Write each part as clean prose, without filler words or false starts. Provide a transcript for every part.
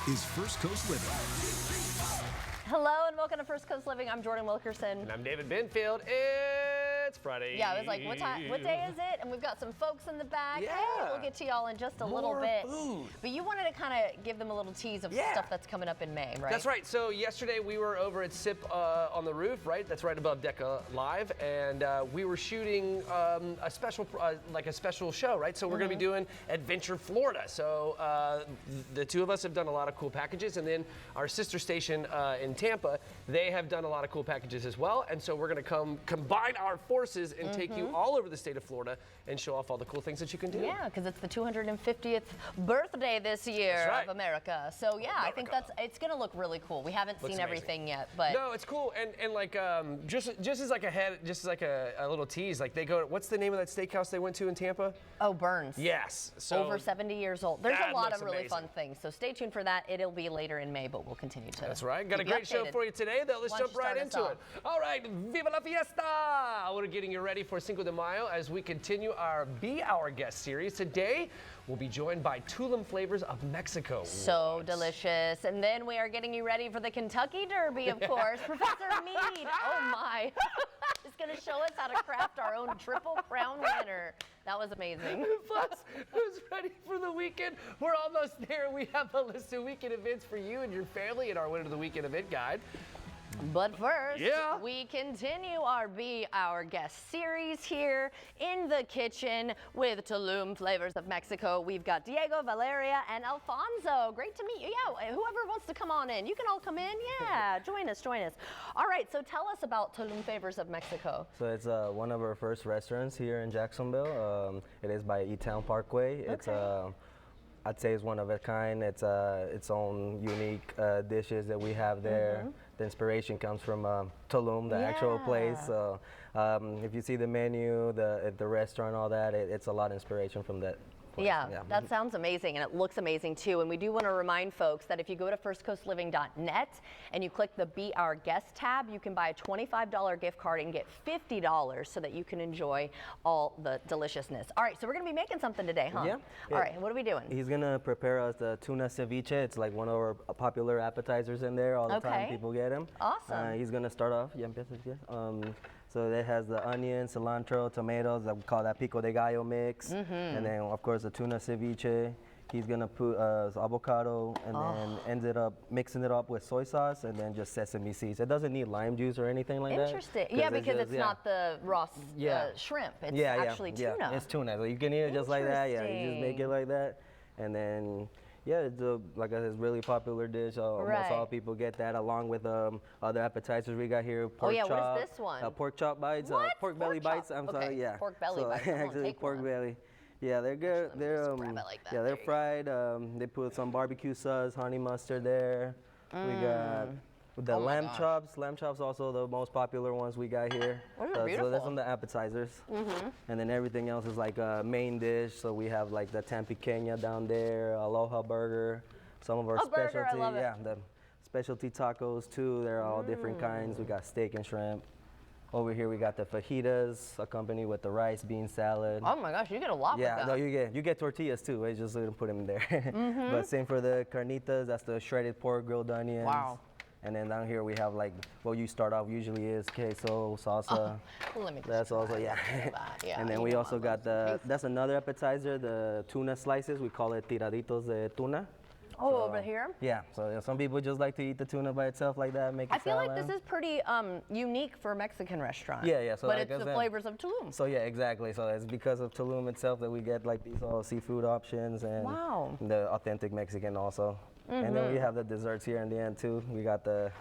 is First Coast Living. Hello and welcome to First Coast Living. I'm Jordan Wilkerson. And I'm David Benfield. It's Friday. Yeah, I was like, what day is it? And we've got some folks in the back. Yeah. Hey, we'll get to y'all in just a little bit. Food. But you wanted to kind of give them a little tease of stuff that's coming up in May, right? That's right. So yesterday we were over at SIP on the roof, right? That's right above DECA Live. And we were shooting a special show, right? So we're going to be doing Adventure Florida. So the two of us have done a lot of cool packages. And then our sister station in Tampa, they have done a lot of cool packages as well. And so we're going to combine our forces and take you all over the state of Florida and show off all the cool things that you can do. Yeah, because it's the 250th birthday this year of America. So yeah, I think it's going to look really cool. We haven't seen everything yet, but no, it's cool. And like just as like a little tease, like they go. What's the name of that steakhouse they went to in Tampa? Oh, Burns. Yes. So over 70 years old. There's a lot of really amazing. fun things. So stay tuned for that. It'll be later in May, but we'll continue to. That's right. Got a keep you great show updated. for you today, though. Let's Why don't jump you right start into us it. All right, Viva la Fiesta! We're getting you ready for Cinco de Mayo as we continue our Be Our Guest series. Today, we'll be joined by Tulum Flavors of Mexico. So delicious. And then we are getting you ready for the Kentucky Derby, of course. Professor Mead, oh my, is going to show us how to craft our own Triple Crown winner. That was amazing. Plus, who's ready for the weekend? We're almost there. We have a list of weekend events for you and your family in our Winter of the Weekend event guide. But first, we continue our Be Our Guest series here in the kitchen with Tulum Flavors of Mexico. We've got Diego, Valeria, and Alfonso. Great to meet you. Yeah, whoever wants to come on in, you can all come in. Yeah, join us. All right, so tell us about Tulum Flavors of Mexico. So it's one of our first restaurants here in Jacksonville. It is by E-Town Parkway. It's I'd say it's one of a kind. It's its own unique dishes that we have there. The inspiration comes from Tulum, the actual place. So if you see the menu, the restaurant, all that, it's a lot of inspiration from that. Yeah, that sounds amazing, and it looks amazing too. And we do want to remind folks that if you go to firstcoastliving.net and you click the Be Our Guest tab, you can buy a $25 gift card and get $50 so that you can enjoy all the deliciousness. All right, so we're going to be making something today, huh? Yeah. All right, what are we doing? He's going to prepare us the tuna ceviche. It's like one of our popular appetizers in there. All the time people get him. Awesome. He's going to start off. So it has the onion, cilantro, tomatoes. We call that pico de gallo mix. And then, of course, the tuna ceviche. He's going to put avocado and then ends it up mixing it up with soy sauce and then just sesame seeds. It doesn't need lime juice or anything like that. Interesting. Yeah, because it's not the raw shrimp. It's actually tuna. Yeah, it's tuna. So you can eat it just like that. Yeah, you just make it like that. And then... yeah, it's like I said, it's a really popular dish. Almost all people get that, along with other appetizers we got here. Pork chop. What is this one? Pork chop bites. Pork belly bites. I'm sorry. Yeah. Pork belly bites. Actually, pork belly. Yeah, they're good. They're fried. They put some barbecue sauce, honey mustard there. We got the lamb chops. Lamb chops also the most popular ones we got here. So that's on the appetizers. And then everything else is like a main dish. So we have like the Tampiqueña down there, Aloha burger, some of our specialty. The specialty tacos too. They're all different kinds. We got steak and shrimp. Over here we got the fajitas accompanied with the rice bean salad. Oh my gosh, you get a lot with that. Yeah, no, you get tortillas too. I just didn't put them in there. But same for the carnitas. That's the shredded pork, grilled onions. Wow. And then down here we have like what you start off usually is queso, salsa. Let me that's also and then we also got that's another appetizer, the tuna slices. We call it tiraditos de tuna. Oh, so, over here? Yeah, so some people just like to eat the tuna by itself like that, make it I feel like this is pretty unique for a Mexican restaurant. Yeah. So but it's the flavors of Tulum. So yeah, exactly. So it's because of Tulum itself that we get like these all seafood options and the authentic Mexican also. And then we have the desserts here in the end too. We got the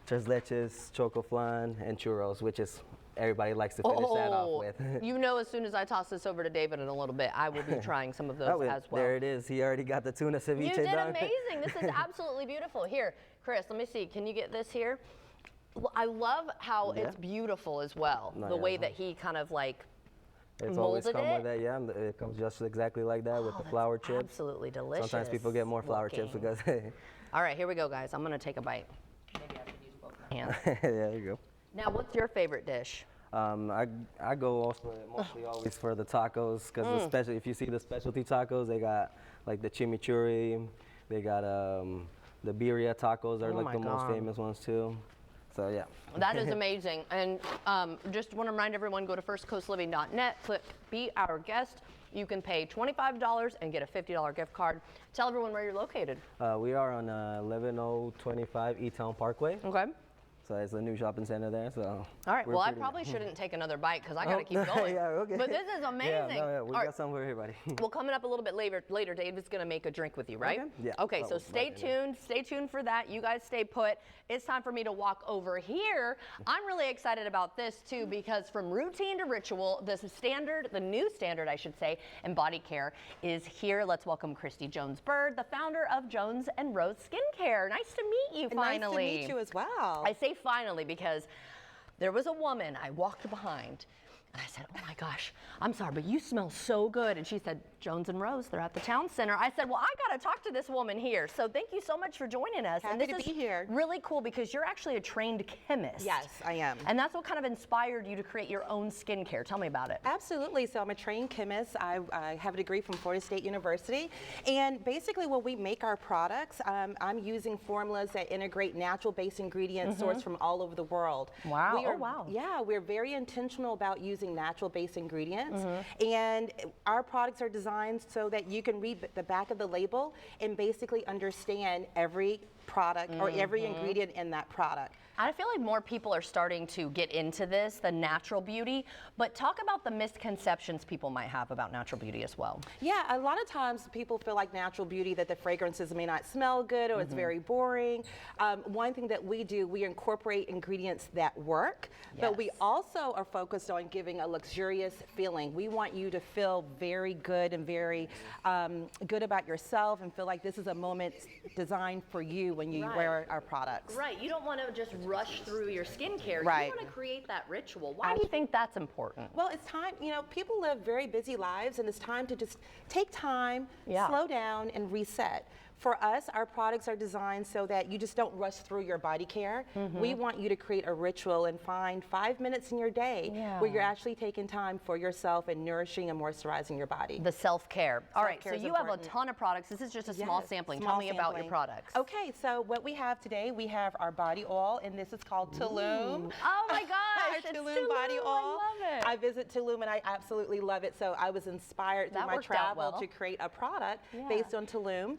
tres leches, choco flan, and churros, which is everybody likes to finish that off with. You know, as soon as I toss this over to David in a little bit, I will be trying some of those as well. There it is. He already got the tuna ceviche You did done. amazing. This is absolutely beautiful. Here, Chris, let me see. Can you get this here? I love how it's beautiful as well. The way that he kind of like It's always come with that, yeah. It comes just exactly like that with the flour chips. Absolutely delicious. Sometimes people get more flour chips because. All right, here we go, guys. I'm gonna take a bite. Maybe I should use both my hands. Yeah, there you go. Now, what's your favorite dish? I go also mostly always for the tacos because especially if you see the specialty tacos, they got like the chimichurri, they got The birria tacos are Oh like my the most God. famous ones too. So yeah. That is amazing. And just want to remind everyone, go to firstcoastliving.net, click Be Our Guest. You can pay $25 and get a $50 gift card. Tell everyone where you're located. We are on 11025 E-Town Parkway. Okay. So it's a new shopping center there. So. All right. we're Well, I pretty- probably shouldn't take another bite because I got to Oh, keep going. yeah, okay. But this is amazing. Yeah, we All got right. some for everybody. Well, coming up a little bit later, David's going to make a drink with you, right? Okay. Yeah. Okay, That so was stay right in there. tuned. Stay tuned for that. You guys stay put. It's time for me to walk over here. I'm really excited about this too because from routine to ritual, the new standard, I should say, in body care is here. Let's welcome Christy Jones-Bird, the founder of Jones and Rose Skincare. Nice to meet you finally. Nice to meet you as well. I say finally because there was a woman I walked behind and I said, oh my gosh, I'm sorry, but you smell so good. And she said, Jones and Rose, they're at the town center. I said, well, I got to talk to this woman here. So thank you so much for joining us. Happy and this to is be here. really cool because you're actually a trained chemist. Yes, I am. And that's what kind of inspired you to create your own skincare. Tell me about it. Absolutely. So I'm a trained chemist. I have a degree from Florida State University. And basically when we make our products, I'm using formulas that integrate natural-based ingredients sourced from all over the world. Wow. We are, Oh, wow. Yeah, we're very intentional about using natural-based ingredients. And our products are designed so that you can read the back of the label and basically understand every product or every ingredient in that product. I feel like more people are starting to get into this, the natural beauty, but talk about the misconceptions people might have about natural beauty as well. Yeah, a lot of times people feel like natural beauty that the fragrances may not smell good or it's very boring. One thing that we do, we incorporate ingredients that work, but we Yes. also are focused on giving a luxurious feeling. We want you to feel very good and very good about yourself and feel like this is a moment designed for you when you Right. wear our products. Right, you don't want to just rush through your skincare. Right. You want to create that ritual. Why do you think that's important? Well, it's time, people live very busy lives and it's time to just take time, Yeah. slow down and reset. For us, our products are designed so that you just don't rush through your body care. We want you to create a ritual and find 5 minutes in your day where you're actually taking time for yourself and nourishing and moisturizing your body. The self-care. All right, so Self-care is you have a important. ton of products. This is just a small Yes, sampling. small Tell me about your sampling. products. Okay, so what we have today, we have our body oil, and this is called Tulum. Oh my gosh, it's Tulum body Tulum. oil. I love it. I visit Tulum and I absolutely love it. So I was inspired through That my worked out travel well. to create a product Yeah. based on Tulum.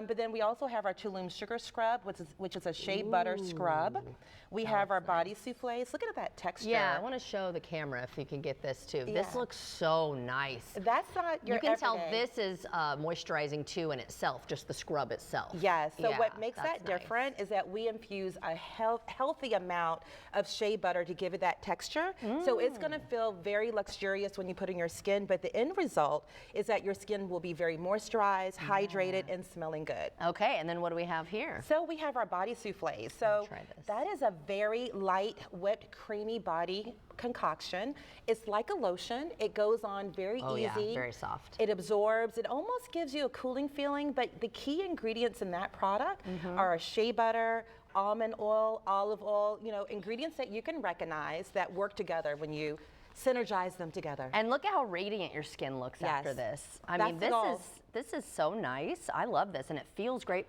But then we also have our Tulum sugar scrub, which is a shea butter scrub. We have our body souffles. Look at that texture. Yeah, I want to show the camera if you can get this too. This Yeah. looks so nice. That's not your You can tell everyday. this is moisturizing too in itself, just the scrub itself. Yes. So Yeah, what makes that's that nice. different is that we infuse a healthy amount of shea butter to give it that texture. So it's going to feel very luxurious when you put it in your skin, but the end result is that your skin will be very moisturized, hydrated, and smelling good. Okay, and then what do we have here? So we have our body souffle. So try this. that is a very light, whipped, creamy body concoction. It's like a lotion. It goes on very Oh, easy. yeah, very soft. It absorbs. It almost gives you a cooling feeling, but the key ingredients in that product are a shea butter, almond oil, olive oil, ingredients that you can recognize that work together when you synergize them together. And look at how radiant your skin looks after Yes. this. I That's mean, the goal. this is so nice. I love this, and it feels great.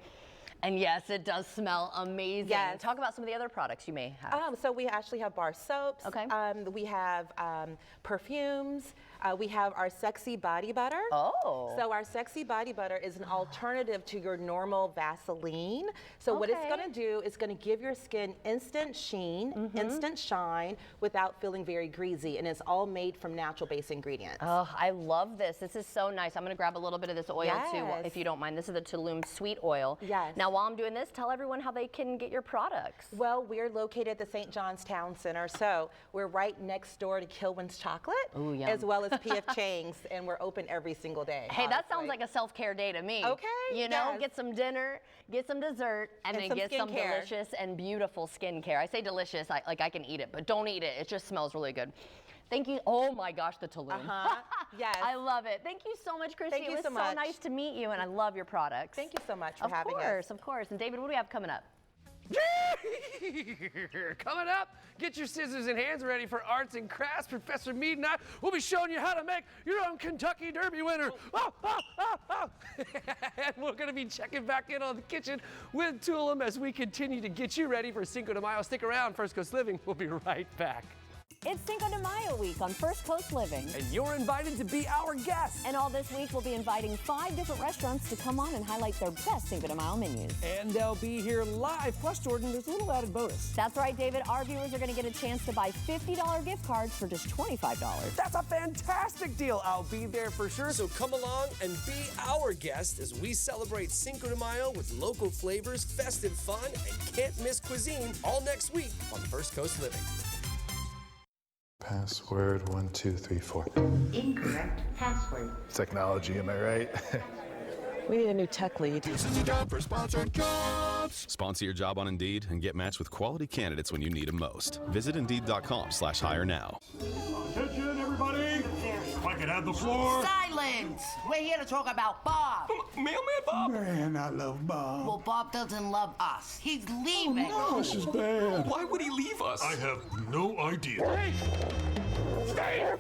And yes, it does smell amazing. Yes. Talk about some of the other products you may have. So we actually have bar soaps. Okay. We have perfumes. We have our sexy body butter. Oh. So our sexy body butter is an alternative to your normal Vaseline. So what it's Okay. going to do is going to give your skin instant sheen, instant shine without feeling very greasy. And it's all made from natural-based ingredients. Oh, I love this. This is so nice. I'm going to grab a little bit of this oil too, Yes. if you don't mind. This is the Tulum Sweet Oil. Yes. Now, while I'm doing this, tell everyone how they can get your products. Well, we're located at the St. John's Town Center, so we're right next door to Kilwin's Chocolate, Ooh, yum. as well as P.F. Chang's, and we're open every single day. Hey, that sounds honestly. like a self-care day to me. Okay, You know, yes. get some dinner, get some dessert, and And then some get some skincare. delicious and beautiful skincare. I say delicious, I can eat it, but don't eat it. It just smells really good. Thank you. Oh my gosh, the Tulum. Yes. I love it. Thank you so much, Christy. Thank you it was so much. nice to meet you, and I love your products. Thank you so much for having us. Of course. And David, what do we have coming up? Coming up, get your scissors and hands ready for arts and crafts. Professor Mead and I will be showing you how to make your own Kentucky Derby winner. And we're going to be checking back in on the kitchen with Tulum as we continue to get you ready for Cinco de Mayo. Stick around, First Coast Living. We'll be right back. It's Cinco de Mayo week on First Coast Living. And you're invited to be our guest. And all this week, we'll be inviting 5 different restaurants to come on and highlight their best Cinco de Mayo menus. And they'll be here live. Plus, Jordan, there's a little added bonus. That's right, David. Our viewers are going to get a chance to buy $50 gift cards for just $25. That's a fantastic deal. I'll be there for sure. So come along and be our guest as we celebrate Cinco de Mayo with local flavors, festive fun, and can't-miss cuisine all next week on First Coast Living. Password 1234. Incorrect password. Technology, am I right? We need a new tech lead. This is the job for Sponsored Jobs. Sponsor your job on Indeed and get matched with quality candidates when you need them most. Visit Indeed.com/hire now. Attention, everybody! If I could have the floor. Silence! We're here to talk about Bob. Mailman Bob! Man, I love Bob. Well, Bob doesn't love us. He's leaving. Oh, no, this is bad. Why would he leave us? I have no idea. Hey! Stay here!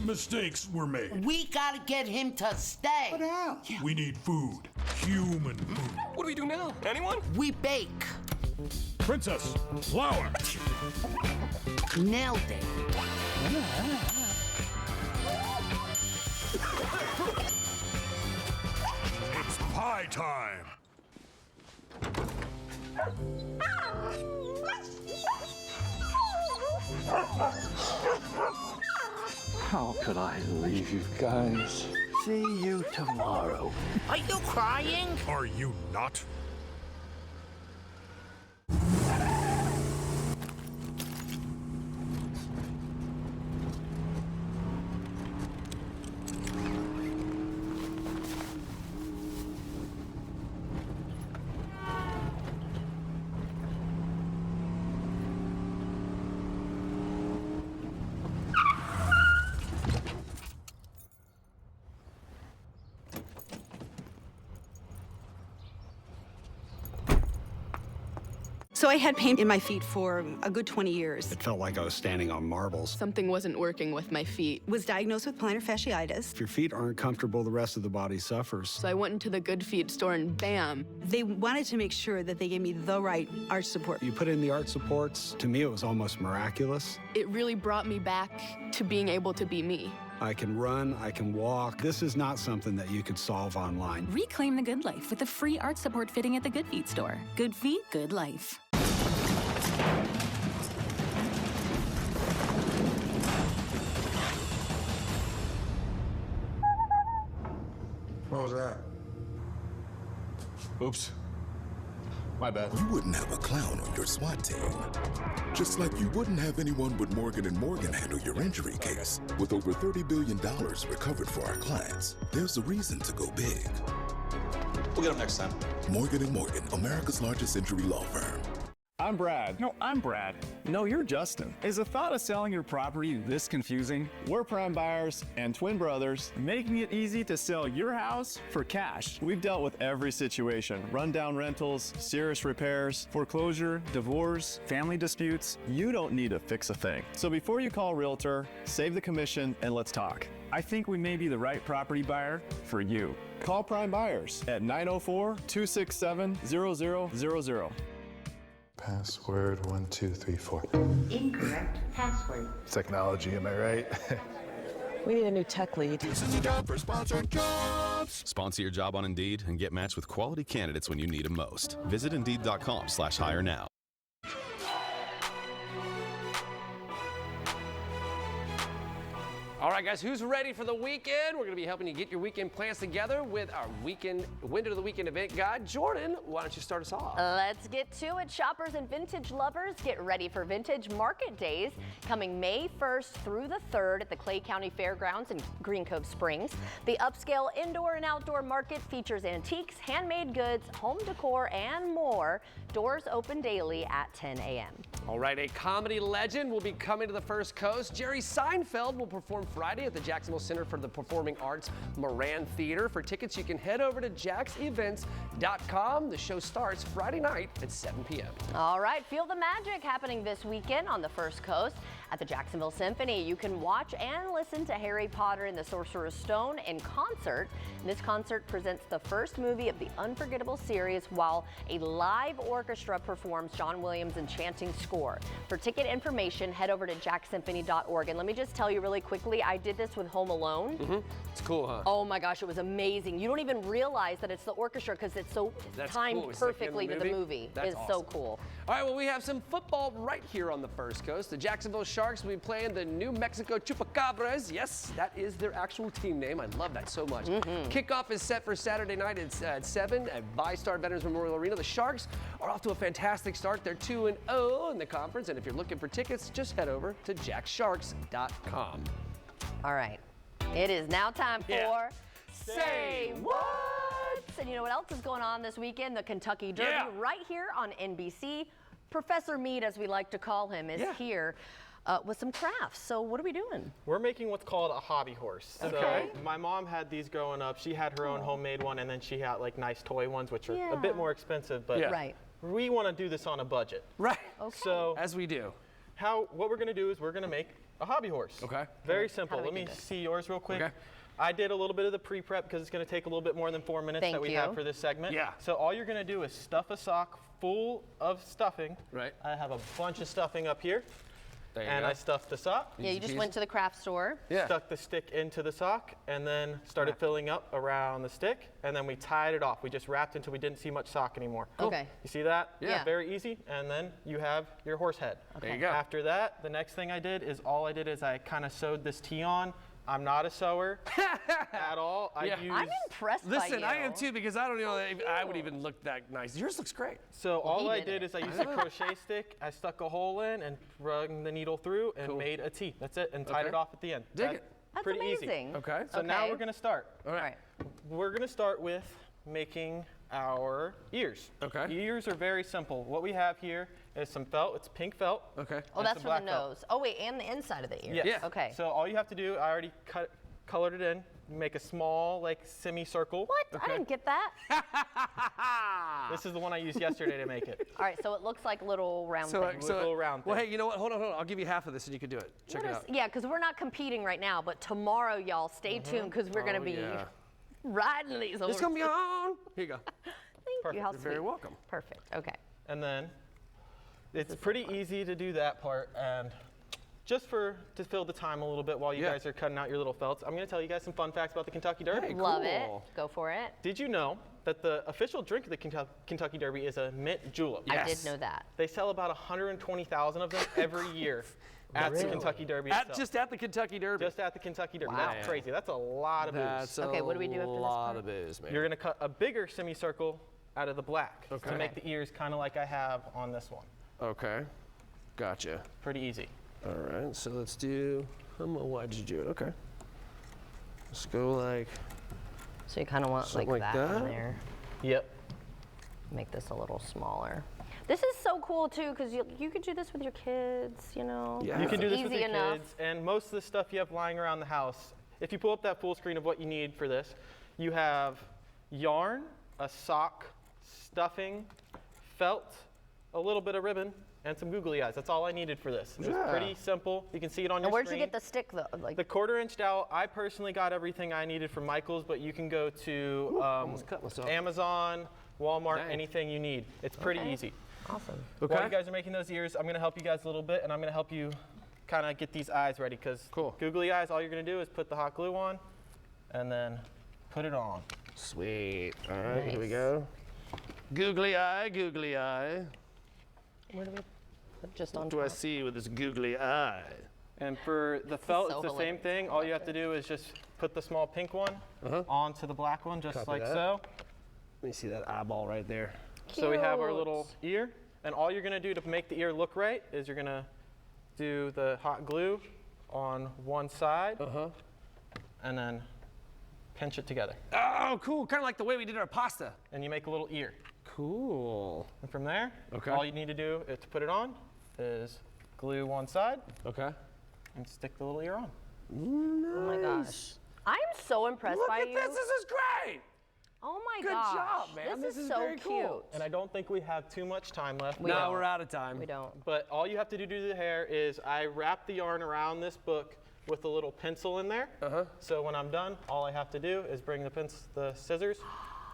Mistakes were made. We gotta get him to stay. What now? We need food. Human food. What do we do now? Anyone? We bake. Princess, flour. Nailed it. It's pie time. How could I leave you guys? See you tomorrow. Are you crying? Are you not? So I had pain in my feet for a good 20 years. It felt like I was standing on marbles. Something wasn't working with my feet. Was diagnosed with plantar fasciitis. If your feet aren't comfortable, the rest of the body suffers. So I went into the Good Feet store and bam. They wanted to make sure that they gave me the right arch support. You put in the arch supports, to me it was almost miraculous. It really brought me back to being able to be me. I can run, I can walk. This is not something that you could solve online. Reclaim the good life with the free arch support fitting at the Good Feet store. Good feet, good life. What was that? Oops. My bad. You wouldn't have a clown on your SWAT team. Just like you wouldn't have anyone but Morgan & Morgan handle your injury case. With over $30 billion recovered for our clients, there's a reason to go big. We'll get them next time. Morgan & Morgan, America's largest injury law firm. I'm Brad. No, I'm Brad. No, you're Justin. Is the thought of selling your property this confusing? We're prime buyers and twin brothers, making it easy to sell your house for cash. We've dealt with every situation: rundown rentals, serious repairs, foreclosure, divorce, family disputes. You don't need to fix a thing. So before you call a realtor, save the commission and let's talk. I think we may be the right property buyer for you. Call Prime Buyers at 904-267-0000. Password 1234. Incorrect password. Technology, am I right? We need a new tech lead. This is the job for Sponsored Jobs. Sponsor your job on Indeed and get matched with quality candidates when you need them most. Visit Indeed.com/hire now. All right, guys, who's ready for the weekend? We're going to be helping you get your weekend plans together with our weekend window to the weekend event guide. Jordan, why don't you start us off? Let's get to it. Shoppers and vintage lovers, get ready for Vintage Market Days coming May 1st through the 3rd at the Clay County Fairgrounds in Green Cove Springs. The upscale indoor and outdoor market features antiques, handmade goods, home decor, and more. Doors open daily at 10 a.m. All right, a comedy legend will be coming to the First Coast. Jerry Seinfeld will perform Friday at the Jacksonville Center for the Performing Arts Moran Theater. For tickets, you can head over to jacksevents.com. The show starts Friday night at 7 p.m. All right, feel the magic happening this weekend on the First Coast at the Jacksonville Symphony. You can watch and listen to Harry Potter and the Sorcerer's Stone in concert. This concert presents the first movie of the Unforgettable series while a live orchestra performs John Williams' enchanting score. For ticket information, head over to jacksymphony.org. And let me just tell you really quickly, I did this with Home Alone. It's cool, huh? Oh my gosh, it was amazing. You don't even realize that it's the orchestra because it's so timed cool. It's like in perfectly the to the movie. That's It's awesome. so cool. All right, well, we have some football right here on the First Coast. The Jacksonville Sharks will be playing the New Mexico Chupacabras. Yes, that is their actual team name. I love that so much. Kickoff is set for Saturday night at 7 at VyStar Veterans Memorial Arena. The Sharks are off to a fantastic start. They're 2-0 in the conference, and if you're looking for tickets, just head over to jacksharks.com. All right, it is now time for Say What? And you know what else is going on this weekend? The Kentucky Derby right here on NBC. Professor Mead, as we like to call him, is here with some crafts. So what are we doing? We're making what's called a hobby horse. Okay. So my mom had these growing up. She had her own homemade one, and then she had like nice toy ones, which are a bit more expensive, but we want to do this on a budget. Right. Okay. So as we do. What we're going to do is we're going to make a hobby horse. Okay. Very simple. Let me see yours real quick. Okay. I did a little bit of the pre-prep because it's going to take a little bit more than 4 minutes that we have for this segment. Yeah. So all you're going to do is stuff a sock full of stuffing. Right. I have a bunch of stuffing up here. There you And go. I stuffed the sock. Yeah, you just went to the craft store. Stuck the stick into the sock and then started filling up around the stick, and then we tied it off. We just wrapped until we didn't see much sock anymore. Okay. You see that? Yeah. Very easy. And then you have your horse head. There you go. After that, the next thing I did is I kind of sewed this tee on. I'm not a sewer at all. Yeah. I'm impressed by you. Listen, I am too, because I don't know if I would even look that nice. Yours looks great. So all I did is I used a crochet stick, I stuck a hole in and run the needle through and made a tee. That's it, and tied it off at the end. Dig it. That's pretty amazing. easy. Okay. So now we're gonna start. All right. We're gonna start with making our ears. Okay. Ears are very simple. What we have here is some felt. It's pink felt. Okay. Oh, and that's some for the black felt. nose. Oh, wait, and the inside of the ear. Yes. Yeah. Okay. So all you have to do, I already colored it in. Make a small, like, semicircle. What? I didn't get that. This is the one I used yesterday to make it. All right, so it looks like little round things. Little round Well, thing. hey, you know what? Hold on. I'll give you half of this and you can do it. Check it out. Yeah, because we're not competing right now, but tomorrow, y'all, stay tuned because we're going to be riding these horses. It's going to be on. Here you go. Thank you. How You're very sweet. welcome. Perfect. Okay. And then it's pretty easy to do that part. And just to fill the time a little bit while you guys are cutting out your little felts, I'm going to tell you guys some fun facts about the Kentucky Derby. Hey, Love cool. it. Go for it. Did you know that the official drink of the Kentucky Derby is a mint julep? I did know that. They sell about 120,000 of them every year at the Kentucky Derby itself. Just at the Kentucky Derby. Just at the Kentucky Derby. Wow. That's crazy. That's a lot of booze. That's Okay, what do we do after this a lot part? of booze, man. You're going to cut a bigger semicircle out of the black Okay. to make the ears kind of like I have on this one. Okay. Gotcha. Pretty easy. All right, so let's do, why'd you do it? Okay. Let's go like, So you kind of want like Something like that, that? in there. Yep. Make this a little smaller. This is so cool too, because you could do this with your kids, you know. Yeah. You can do this Easy with your enough. kids, and most of the stuff you have lying around the house, if you pull up that full screen of what you need for this, you have yarn, a sock, stuffing, felt, a little bit of ribbon, and some googly eyes. That's all I needed for this. It was pretty simple. You can see it on And your where'd screen. you get the stick though? Like The 1/4-inch dowel, I personally got everything I needed from Michael's, but you can go to almost cut myself. Amazon, Walmart, Dang. anything you need. It's pretty easy. awesome. okay. While you guys are making those ears, I'm going to help you guys a little bit, and I'm going to help you kind of get these eyes ready, because googly eyes, all you're going to do is put the hot glue on and then put it on. Sweet. All right, here we Nice. go. Googly eye, googly eye. Where do we put just on What do I top? see with this googly eye? And for the felt, so it's the same hilarious. thing. All you have to do is just put the small pink one onto the black one, just Copy like that. so. Let me see that eyeball right there. So we have our Cute. little ear, and all you're gonna do to make the ear look right is you're gonna do the hot glue on one side, and then pinch it together. Oh, cool. Kind of like the way we did our pasta. And you make a little ear. Cool. And from there, Okay. all you need to do is to put it on, is glue one side. Okay. And stick the little ear on. Oh my gosh. I'm so impressed Look by at you. this. This is great. Oh my Good gosh. job, man. This This is is so very cute. cool. And I don't think we have too much time left. No, we're out of time. We don't. But all you have to do to the hair is I wrap the yarn around this book with a little pencil in there. So when I'm done, all I have to do is bring the scissors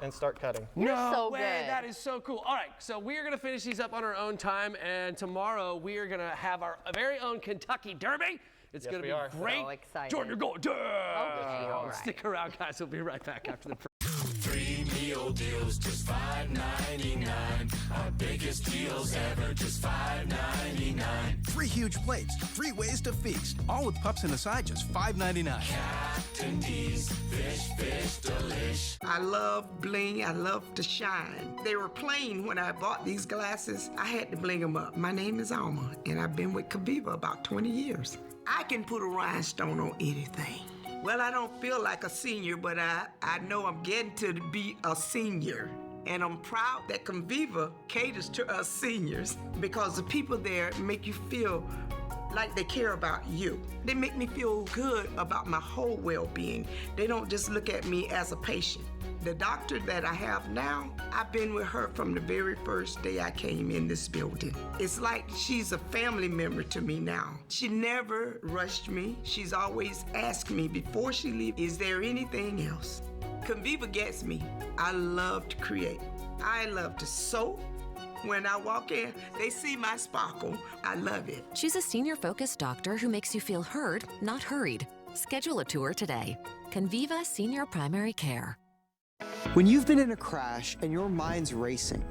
and start cutting. No so way, good. that is so cool. All right, so we are gonna finish these up on our own time, and tomorrow we are gonna have our very own Kentucky Derby. It's Yes, gonna we be are. great. So excited. Jordan, you're going, Okay, all right. Stick around, guys. We'll be right back after the. 3 meal deals, just $5.99. Our biggest deals ever, just $5.99. 3 huge plates, 3 ways to feast. All with pups and a side, just $5.99. Captain D's, fish, delish. I love bling. I love to shine. They were plain when I bought these glasses. I had to bling them up. My name is Alma, and I've been with Kaviva about 20 years. I can put a rhinestone on anything. Well, I don't feel like a senior, but I know I'm getting to be a senior. And I'm proud that Conviva caters to us seniors because the people there make you feel like they care about you. They make me feel good about my whole well-being. They don't just look at me as a patient. The doctor that I have now, I've been with her from the very first day I came in this building. It's like she's a family member to me now. She never rushed me. She's always asked me before she leaves, is there anything else? Conviva gets me. I love to create. I love to sew. When I walk in, they see my sparkle. I love it. She's a senior-focused doctor who makes you feel heard, not hurried. Schedule a tour today. Conviva Senior Primary Care. When you've been in a crash and your mind's racing.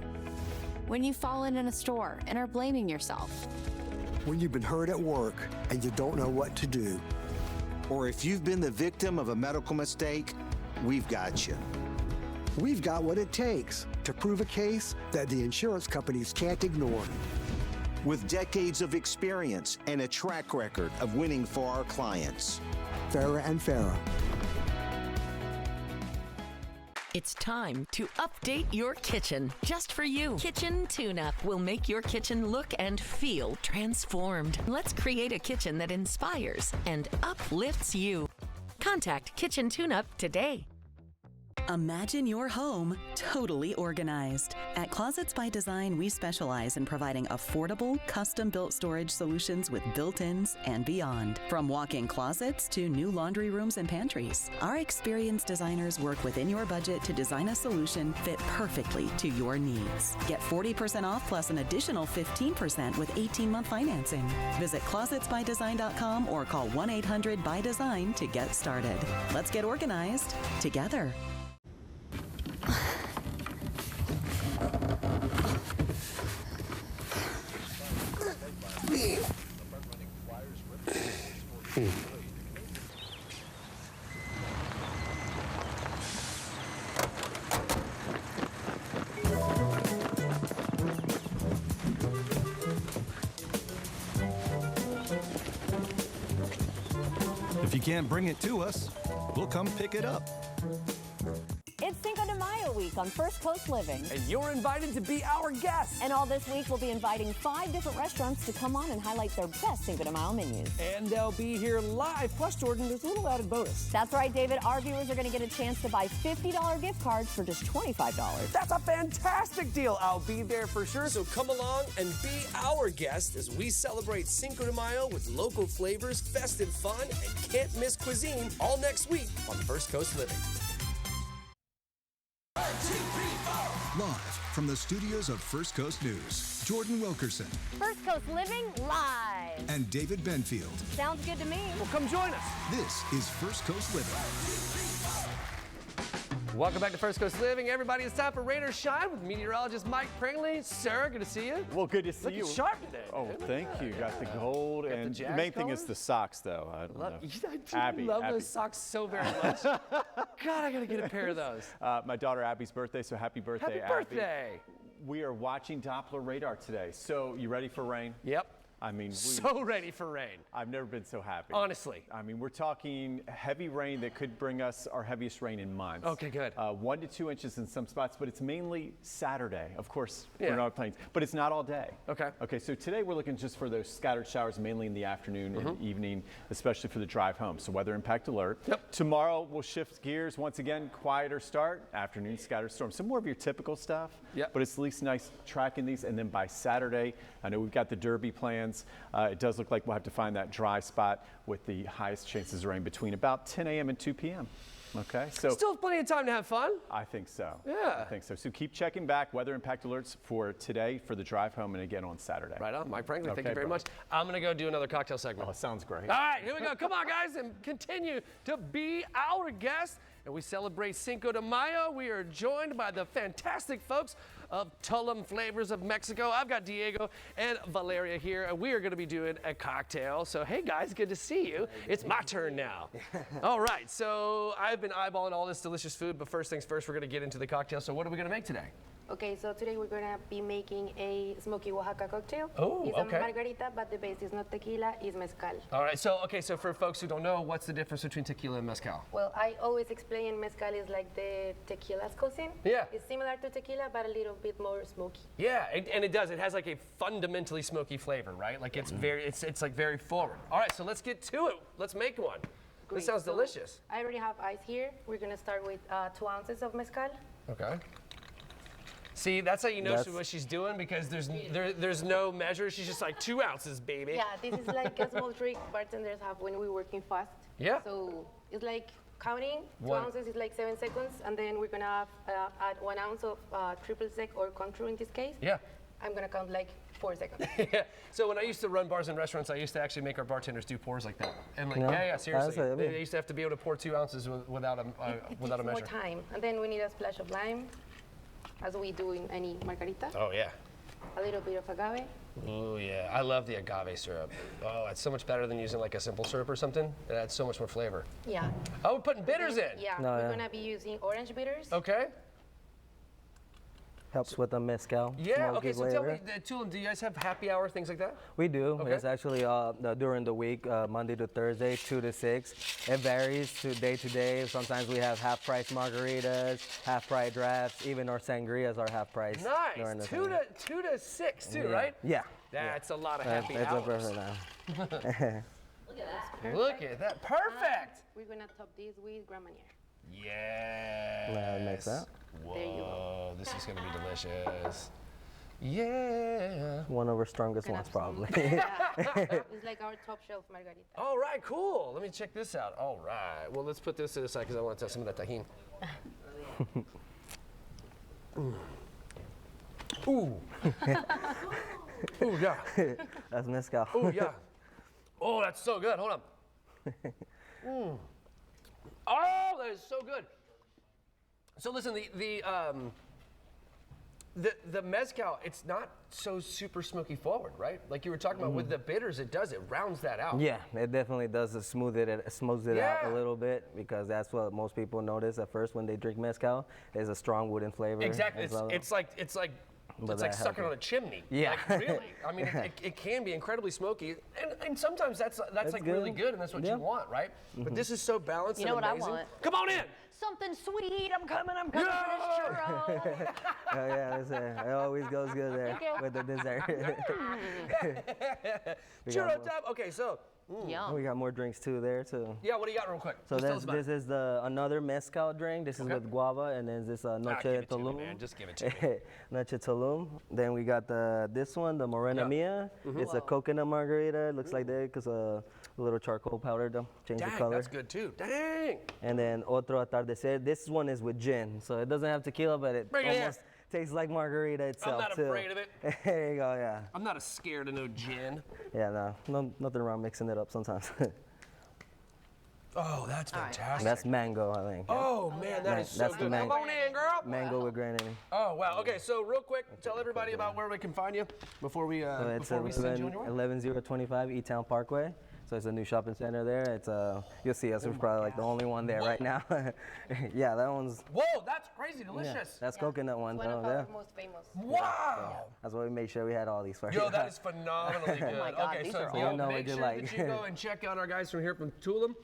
When you've fallen in a store and are blaming yourself. When you've been hurt at work and you don't know what to do. Or if you've been the victim of a medical mistake, we've got you. We've got what it takes to prove a case that the insurance companies can't ignore. With decades of experience and a track record of winning for our clients. Farah and Farah. It's time to update your kitchen, just for you. Kitchen Tune-Up will make your kitchen look and feel transformed. Let's create a kitchen that inspires and uplifts you. Contact Kitchen Tune-Up today. Imagine your home totally organized. At Closets by Design, we specialize in providing affordable, custom-built storage solutions with built-ins and beyond. From walk-in closets to new laundry rooms and pantries, our experienced designers work within your budget to design a solution fit perfectly to your needs. Get 40% off plus an additional 15% with 18-month financing. Visit closetsbydesign.com or call 1-800-BY-DESIGN to get started. Let's get organized together. If you can't bring it to us, we'll come pick it up. It's Cinco de Mayo week on First Coast Living. And you're invited to be our guest. And all this week, we'll be inviting 5 different restaurants to come on and highlight their best Cinco de Mayo menus. And they'll be here live. Plus, Jordan, there's a little added bonus. That's right, David. Our viewers are going to get a chance to buy $50 gift cards for just $25. That's a fantastic deal. I'll be there for sure. So come along and be our guest as we celebrate Cinco de Mayo with local flavors, festive fun, and can't miss cuisine all next week on First Coast Living. Live from the studios of First Coast News, Jordan Wilkerson First Coast Living live. and David Benfield. Sounds good to me. Well, come join us. This is First Coast Living. Welcome back to First Coast Living. Everybody, it's time for Rain or Shine with meteorologist Mike Pringley. Sir, good to see you. Well, good to see you. Looking sharp today. Oh, thank you. Got the gold, and the the main thing is colors? the socks, though. I don't know. I do love those socks so very much. God, I gotta get a pair of those. My daughter Abby's birthday, so happy birthday, Happy Abby. birthday. We are watching Doppler radar today. So, you ready for rain? Yep. I mean, so ready for rain. I've never been so happy. Honestly. I mean, we're talking heavy rain that could bring us our heaviest rain in months. Okay, good. 1 to 2 inches in some spots, but it's mainly Saturday. Of course, Yeah. we're not planning, but it's not all day. Okay. Okay, so today we're looking just for those scattered showers, mainly in the afternoon and evening, especially for the drive home. So weather impact alert. Yep. Tomorrow we'll shift gears once again, quieter start, afternoon scattered storms. Some more of your typical stuff. Yep. But it's at least nice tracking these, and then by Saturday, I know we've got the Derby plans. It does look like we'll have to find that dry spot with the highest chances of rain between about 10 a.m. and 2 p.m. Okay, so Still plenty of time to have fun. I think so. Yeah. I think so. So keep checking back weather impact alerts for today, for the drive home, and again on Saturday. Right on, Mike Franklin. Thank Okay, you very bro. much. I'm gonna go do another cocktail segment. Oh, sounds great. All right, here we go. Come on, guys, and continue to be our guest. And we celebrate Cinco de Mayo. We are joined by the fantastic folks of Tulum Flavors of Mexico. I've got Diego and Valeria here, and we are going to be doing a cocktail. So, hey, guys, good to see you. It's my turn now. All right, so I've been eyeballing all this delicious food, but first things first, we're going to get into the cocktail. So what are we going to make today? Okay, so today we're gonna be making a smoky Oaxaca cocktail. Oh, it's okay. a margarita, but the base is not tequila, it's mezcal. All right, so for folks who don't know, what's the difference between tequila and mezcal? Well, I always explain mezcal is like the tequila's cousin. Yeah. It's similar to tequila, but a little bit more smoky. Yeah, and it does. It has like a fundamentally smoky flavor, right? Like it's it's like very forward. All right, so let's get to it. Let's make one. Great. This sounds So, delicious. I already have ice here. We're gonna start with 2 ounces of mezcal. Okay. See, that's how you know That's- what she's doing, because there's no measure. She's just like 2 ounces, baby. Yeah, this is like a small trick bartenders have when we're working fast. Yeah. So it's like counting. 2 One. ounces is like 7 seconds, and then we're gonna add 1 ounce of triple sec or contour in this case. Yeah. I'm gonna count like 4 seconds. Yeah. So when I used to run bars and restaurants, I used to actually make our bartenders do pours like that. And like, Yeah, yeah, seriously. that's it. They used to have to be able to pour 2 ounces without a without a More measure. time, and then we need a splash of lime, as we do in any margarita. Oh yeah. A little bit of agave. Oh yeah, I love the agave syrup. Oh, it's so much better than using like a simple syrup or something. It adds so much more flavor. Yeah. Oh, we're putting bitters in. Yeah, we're gonna be using orange bitters. Okay. Helps with the mezcal. Yeah. smoky Okay. So tell flavor. me, Tulum, do you guys have happy hour things like that? We do. Okay. It's actually during the week, Monday to Thursday, 2 to 6. It varies to day. Sometimes we have half-price margaritas, half-price drafts, even our sangrias are half-price. during Nice. the 2 to 6 too, Yeah. right? Yeah. That's a lot of That's- happy that's a hours. perfect now. Look at that. Perfect. We're gonna top this with Grand Marnier. Yes. That makes that. Whoa, There you go. this is gonna be delicious. Yeah. One of our strongest ones, probably. It's like our top shelf margarita. All right, cool. Let me check this out. All right. Well, let's put this to the side because I want to test some of that tahini. Ooh. Ooh, yeah. That's mezcal. Ooh, yeah. Oh, that's so good. Hold on. Mm. Oh, that is so good. So listen, the mezcal, it's not so super smoky forward, right? Like you were talking about with the bitters, it rounds that out. Yeah, it definitely does. It smooths it out Yeah. a little bit, because that's what most people notice at first when they drink mezcal. Is a strong wooden flavor. Exactly. as well. It's like But that sucking helps. on a chimney. Yeah. Like, really. I mean, it can be incredibly smoky, and sometimes that's like really good, and that's what you want, right? But this is so balanced. You know and what I amazing. want? Come on in. Something sweet. I'm coming for this churro. Oh yeah, it always goes good there Thank you. with the dessert. We got Churro more- time. Okay, so. We got more drinks too there too. Yeah, what do you got real quick? So Just tell us about this it. is another mezcal drink. This is with guava, and then this Noche give it to me, Tulum. man. Just give it to me. Noche Tulum. Then we got this one, the Morena Yeah. Mia. Mhm. It's a coconut margarita. It looks like that because a little charcoal powder to change the Dang, color. that's good too. Dang. And then Otro Atardecer. This one is with gin, so it doesn't have tequila, but it Bring it almost tastes like margarita itself not too. afraid of it. There you go. Yeah. I'm not scared of no gin. Yeah. No, nothing wrong mixing it up sometimes. Oh, that's fantastic. That's mango, I think. Oh man, that is so That's the good. man- Come on in, girl. Mango with granary. Oh wow. Okay, so real quick, tell everybody about where we can find you before we So it's before we send you on your way. 11025 E-Town Parkway. So it's a new shopping center there. It's you'll see us. We're probably like the only one there right now. Yeah, that one's. Whoa, that's crazy delicious. Yeah, that's coconut one. One of our most famous. Wow. That's why we made sure we had all these for you. Yo, that is phenomenally good. Oh my God, okay, these so are yo, all- make You sure know what that you you like. go and check out our guys from here from Tulum.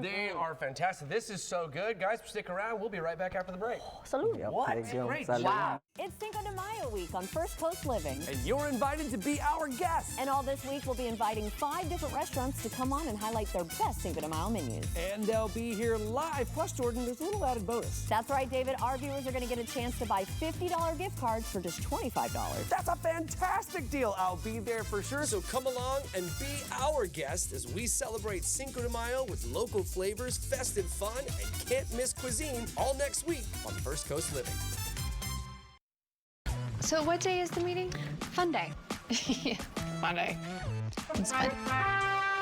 They are fantastic. This is so good. Guys, stick around. We'll be right back after the break. Salud. Yep, What? thank you. Great Salud. Wow. It's Cinco de Mayo week on First Coast Living. And you're invited to be our guest. And all this week, we'll be inviting 5 different restaurants to come on and highlight their best Cinco de Mayo menus. And they'll be here live. Plus, Jordan, there's a little added bonus. That's right, David. Our viewers are going to get a chance to buy $50 gift cards for just $25. That's a fantastic deal. I'll be there for sure. So come along and be our guest as we celebrate Cinco de Mayo with local flavors, festive fun, and can't miss cuisine all next week on First Coast Living. So what day is the meeting? Fun day. Monday. It's fun.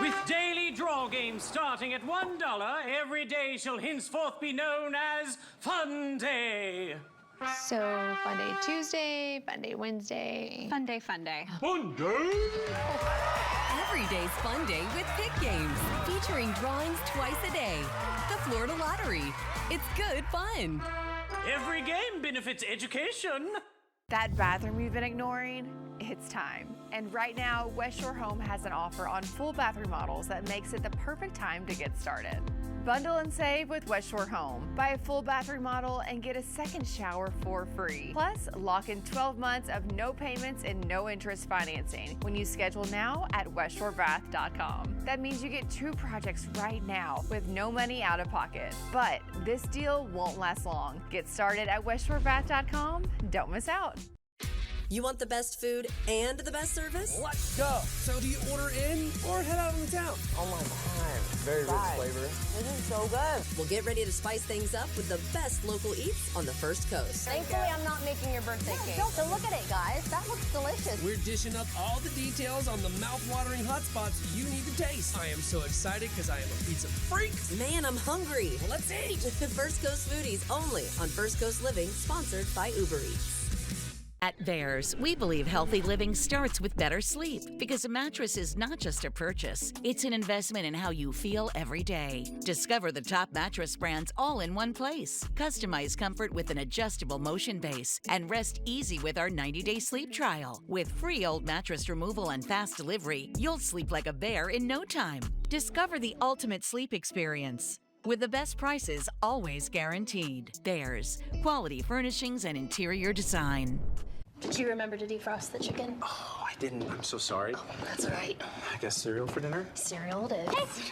With daily draw games starting at $1, every day shall henceforth be known as Fun Day. So fun day Tuesday, fun day Wednesday. Fun day, fun day. Fun Day? Every day's fun day with Pick Games, featuring drawings twice a day. The Florida Lottery. It's good fun. Every game benefits education. That bathroom you've been ignoring? It's time. And right now, West Shore Home has an offer on full bathroom models that makes it the perfect time to get started. Bundle and save with West Shore Home. Buy a full bathroom model and get a second shower for free. Plus, lock in 12 months of no payments and no interest financing when you schedule now at westshorebath.com. That means you get 2 projects right now with no money out of pocket. But this deal won't last long. Get started at westshorebath.com. Don't miss out. You want the best food and the best service? Let's go. So do you order in or head out on the town? Oh my God. Very rich flavor. This is so good. Well, get ready to spice things up with the best local eats on the First Coast. Thankfully, I'm not making your birthday cake. So look at it, guys. That looks delicious. We're dishing up all the details on the mouth-watering hotspots you need to taste. I am so excited because I am a pizza freak. Man, I'm hungry. Well, let's eat. First Coast Foodies only on First Coast Living, sponsored by Uber Eats. At Bears, we believe healthy living starts with better sleep because a mattress is not just a purchase, it's an investment in how you feel every day. Discover the top mattress brands all in one place. Customize comfort with an adjustable motion base and rest easy with our 90-day sleep trial. With free old mattress removal and fast delivery, you'll sleep like a bear in no time. Discover the ultimate sleep experience. With the best prices always guaranteed. Bears, quality furnishings and interior design. Did you remember to defrost the chicken? Oh, I didn't. I'm so sorry. That's all right. I guess cereal for dinner? Cereal it is.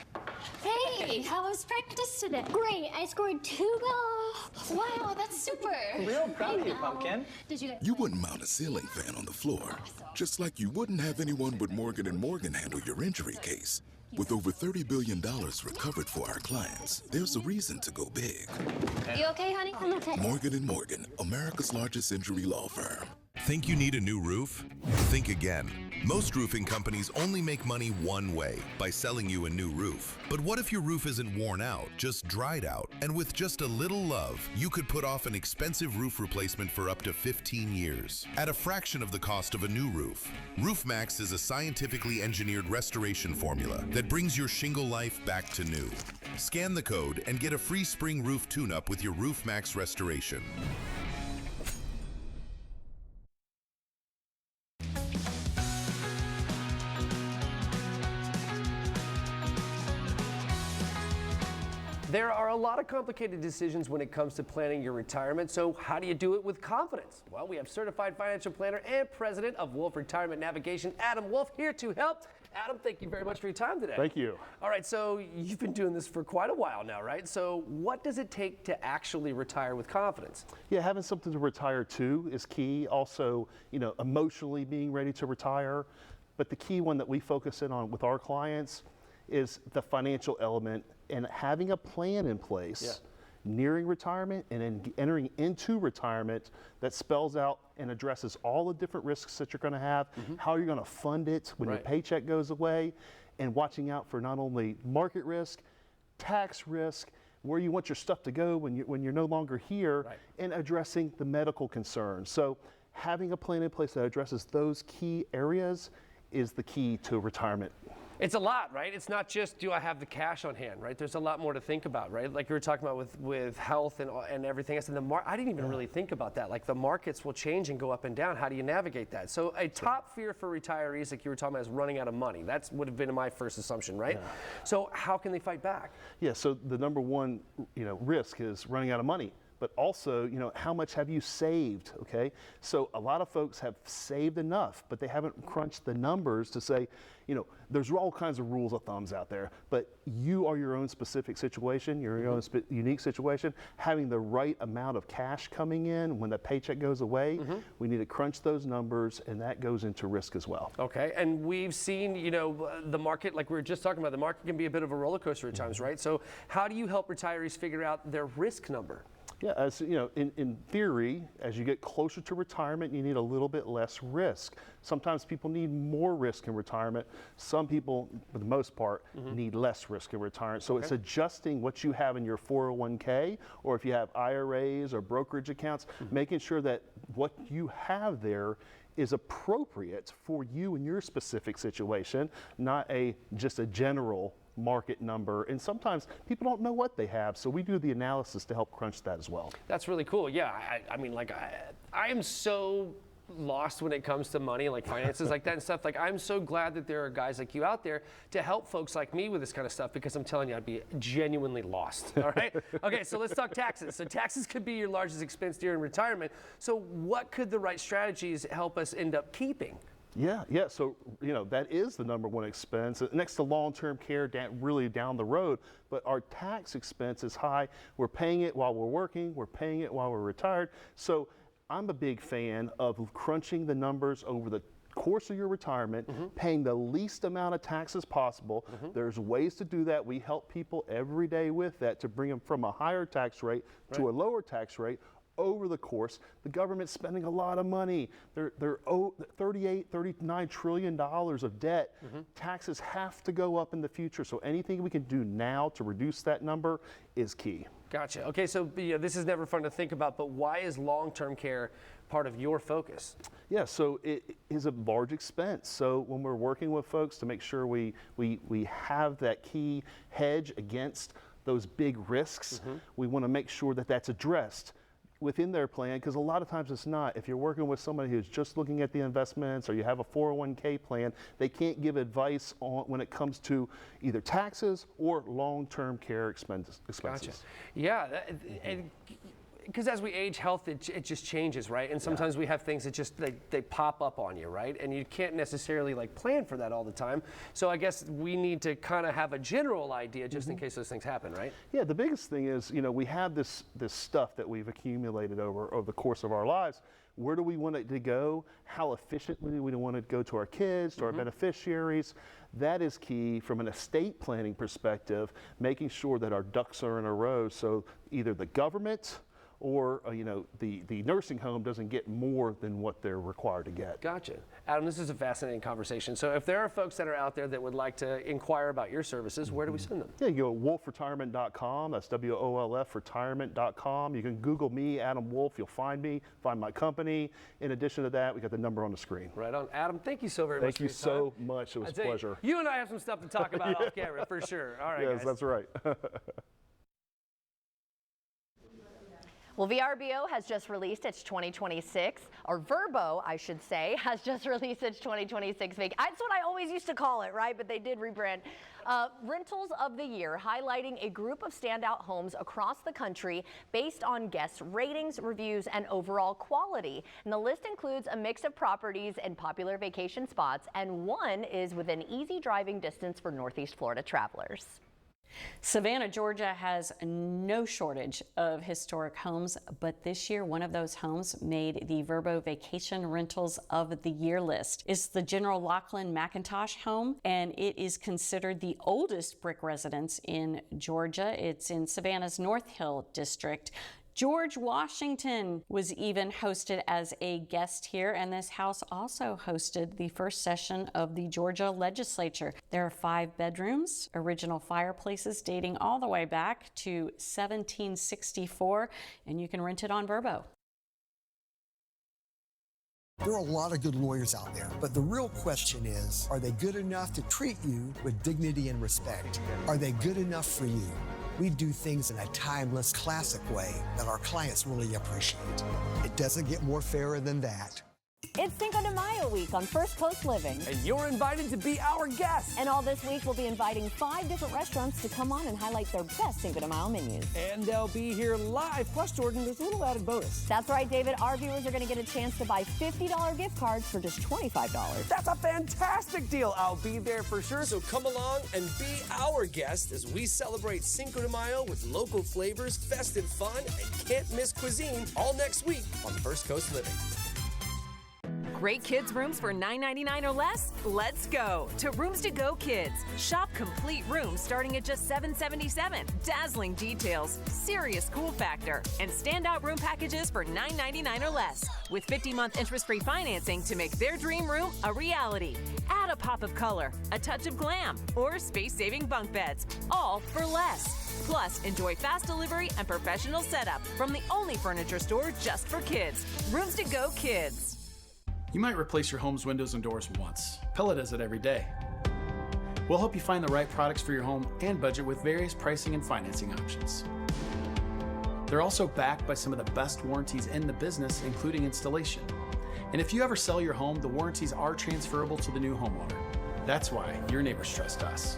Hey, how was practice today? Great, I scored 2 goals. Wow, that's super. Real proud of you, Pumpkin. Did you guys? You wouldn't mount a ceiling fan on the floor, just like you wouldn't have anyone but Morgan & Morgan handle your injury case. With over $30 billion recovered for our clients, there's a reason to go big. You okay, honey? I'm okay. Morgan & Morgan, America's largest injury law firm. Think you need a new roof? Think again. Most roofing companies only make money one way, by selling you a new roof. But what if your roof isn't worn out, just dried out? And with just a little love, you could put off an expensive roof replacement for up to 15 years, at a fraction of the cost of a new roof. RoofMax is a scientifically engineered restoration formula that brings your shingle life back to new. Scan the code and get a free spring roof tune-up with your RoofMax restoration. There are a lot of complicated decisions when it comes to planning your retirement, so how do you do it with confidence? Well, we have certified financial planner and president of Wolf Retirement Navigation, Adam Wolf, here to help. Adam, thank you very much for your time today. Thank you. All right, so you've been doing this for quite a while now, right? So what does it take to actually retire with confidence? Yeah, having something to retire to is key. Also, emotionally being ready to retire. But the key one that we focus in on with our clients is the financial element and having a plan in place nearing retirement and then entering into retirement that spells out and addresses all the different risks that you're going to have, how you're going to fund it when your paycheck goes away, and watching out for not only market risk, tax risk, where you want your stuff to go when you're no longer here, and addressing the medical concerns. So having a plan in place that addresses those key areas is the key to retirement. It's a lot, right? It's not just, do I have the cash on hand, right? There's a lot more to think about, right? Like you were talking about with health and everything else. And I didn't even really think about that. Like the markets will change and go up and down. How do you navigate that? So a top fear for retirees, like you were talking about, is running out of money. That would have been my first assumption, right? Yeah. So how can they fight back? Yeah, so the number one, risk is running out of money. But also, how much have you saved, okay? So a lot of folks have saved enough, but they haven't crunched the numbers to say, there's all kinds of rules of thumbs out there, but you are your own specific situation, your own unique situation. Having the right amount of cash coming in when the paycheck goes away, we need to crunch those numbers, and that goes into risk as well. Okay, and we've seen, the market, like we were just talking about, the market can be a bit of a roller coaster at times, right? So how do you help retirees figure out their risk number? Yeah, as in theory, as you get closer to retirement, you need a little bit less risk. Sometimes people need more risk in retirement. Some people, for the most part, need less risk in retirement. So it's adjusting what you have in your 401k, or if you have IRAs or brokerage accounts, making sure that what you have there is appropriate for you and your specific situation, not just a general market number. And sometimes people don't know what they have, so we do the analysis to help crunch that as well. That's really cool. Yeah, I am so lost when it comes to money, like finances like that and stuff. Like, I'm so glad that there are guys like you out there to help folks like me with this kind of stuff, because I'm telling you, I'd be genuinely lost. All right? Okay, so let's talk taxes. So taxes could be your largest expense during retirement. So what could the right strategies help us end up keeping? Yeah. So, that is the number one expense next to long-term care, really down the road. But our tax expense is high. We're paying it while we're working. We're paying it while we're retired. So I'm a big fan of crunching the numbers over the course of your retirement, paying the least amount of taxes possible. There's ways to do that. We help people every day with that, to bring them from a higher tax rate to a lower tax rate over the course. The government's spending a lot of money. They're $39 trillion of debt. Taxes have to go up in the future. So anything we can do now to reduce that number is key. Gotcha. Okay, so this is never fun to think about, but why is long-term care part of your focus? Yeah, so it is a large expense. So when we're working with folks to make sure we have that key hedge against those big risks, we want to make sure that that's addressed within their plan, because a lot of times it's not. If you're working with somebody who's just looking at the investments, or you have a 401k plan, they can't give advice on when it comes to either taxes or long-term care expenses. Gotcha. Yeah, because as we age, health, it just changes, right? And sometimes we have things that just, they pop up on you, right? And you can't necessarily plan for that all the time. So I guess we need to kind of have a general idea just in case those things happen, right? Yeah, the biggest thing is, we have this stuff that we've accumulated over the course of our lives. Where do we want it to go? How efficiently do we want it to go to our kids, to our beneficiaries? That is key from an estate planning perspective, making sure that our ducks are in a row, so either the government or the nursing home doesn't get more than what they're required to get. Gotcha. Adam, this is a fascinating conversation. So if there are folks that are out there that would like to inquire about your services, where do we send them? Yeah, you go to wolfretirement.com. That's WOLF retirement.com. You can Google me, Adam Wolf. You'll find me, find my company. In addition to that, we got the number on the screen. Right on. Adam, thank you so very much. Thank you so much. It was a pleasure. You and I have some stuff to talk about off camera for sure. All right, yes, guys. That's right. Well, VRBO has just released its 2026, or Vrbo, I should say, has just released its 2026 vacation. That's what I always used to call it, right? But they did rebrand. Rentals of the Year, highlighting a group of standout homes across the country based on guest ratings, reviews, and overall quality. And the list includes a mix of properties and popular vacation spots, and one is within easy driving distance for Northeast Florida travelers. Savannah, Georgia has no shortage of historic homes, but this year one of those homes made the Vrbo Vacation Rentals of the Year list. It's the General Lachlan McIntosh home, and it is considered the oldest brick residence in Georgia. It's in Savannah's North Hill district. George Washington was even hosted as a guest here, and this house also hosted the first session of the Georgia legislature. There are 5 bedrooms, original fireplaces dating all the way back to 1764, and you can rent it on Vrbo. There are a lot of good lawyers out there, but the real question is, are they good enough to treat you with dignity and respect? Are they good enough for you? We do things in a timeless, classic way that our clients really appreciate. It doesn't get more fairer than that. It's Cinco de Mayo week on First Coast Living. And you're invited to be our guest. And all this week, we'll be inviting 5 different restaurants to come on and highlight their best Cinco de Mayo menus. And they'll be here live. Plus, Jordan, there's a little added bonus. That's right, David. Our viewers are going to get a chance to buy $50 gift cards for just $25. That's a fantastic deal. I'll be there for sure. So come along and be our guest as we celebrate Cinco de Mayo with local flavors, festive fun, and can't miss cuisine all next week on First Coast Living. Great kids' rooms for $9.99 or less? Let's go to Rooms to Go Kids. Shop complete rooms starting at just $7.77. Dazzling details, serious cool factor, and standout room packages for $9.99 or less. With 50-month interest-free financing to make their dream room a reality. Add a pop of color, a touch of glam, or space-saving bunk beds, all for less. Plus, enjoy fast delivery and professional setup from the only furniture store just for kids. Rooms to Go Kids. You might replace your home's windows and doors once. Pella does it every day. We'll help you find the right products for your home and budget with various pricing and financing options. They're also backed by some of the best warranties in the business, including installation. And if you ever sell your home, the warranties are transferable to the new homeowner. That's why your neighbors trust us.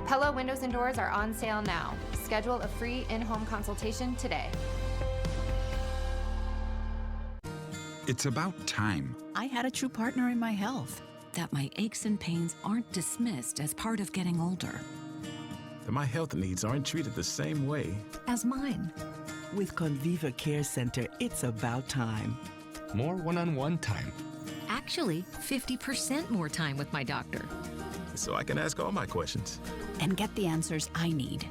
Pella windows and doors are on sale now. Schedule a free in-home consultation today. It's about time. I had a true partner in my health, that my aches and pains aren't dismissed as part of getting older. That my health needs aren't treated the same way As mine. With Conviva Care Center, it's about time. More one-on-one time, Actually, 50% more time with my doctor. so I can ask all my questions. And get the answers I need.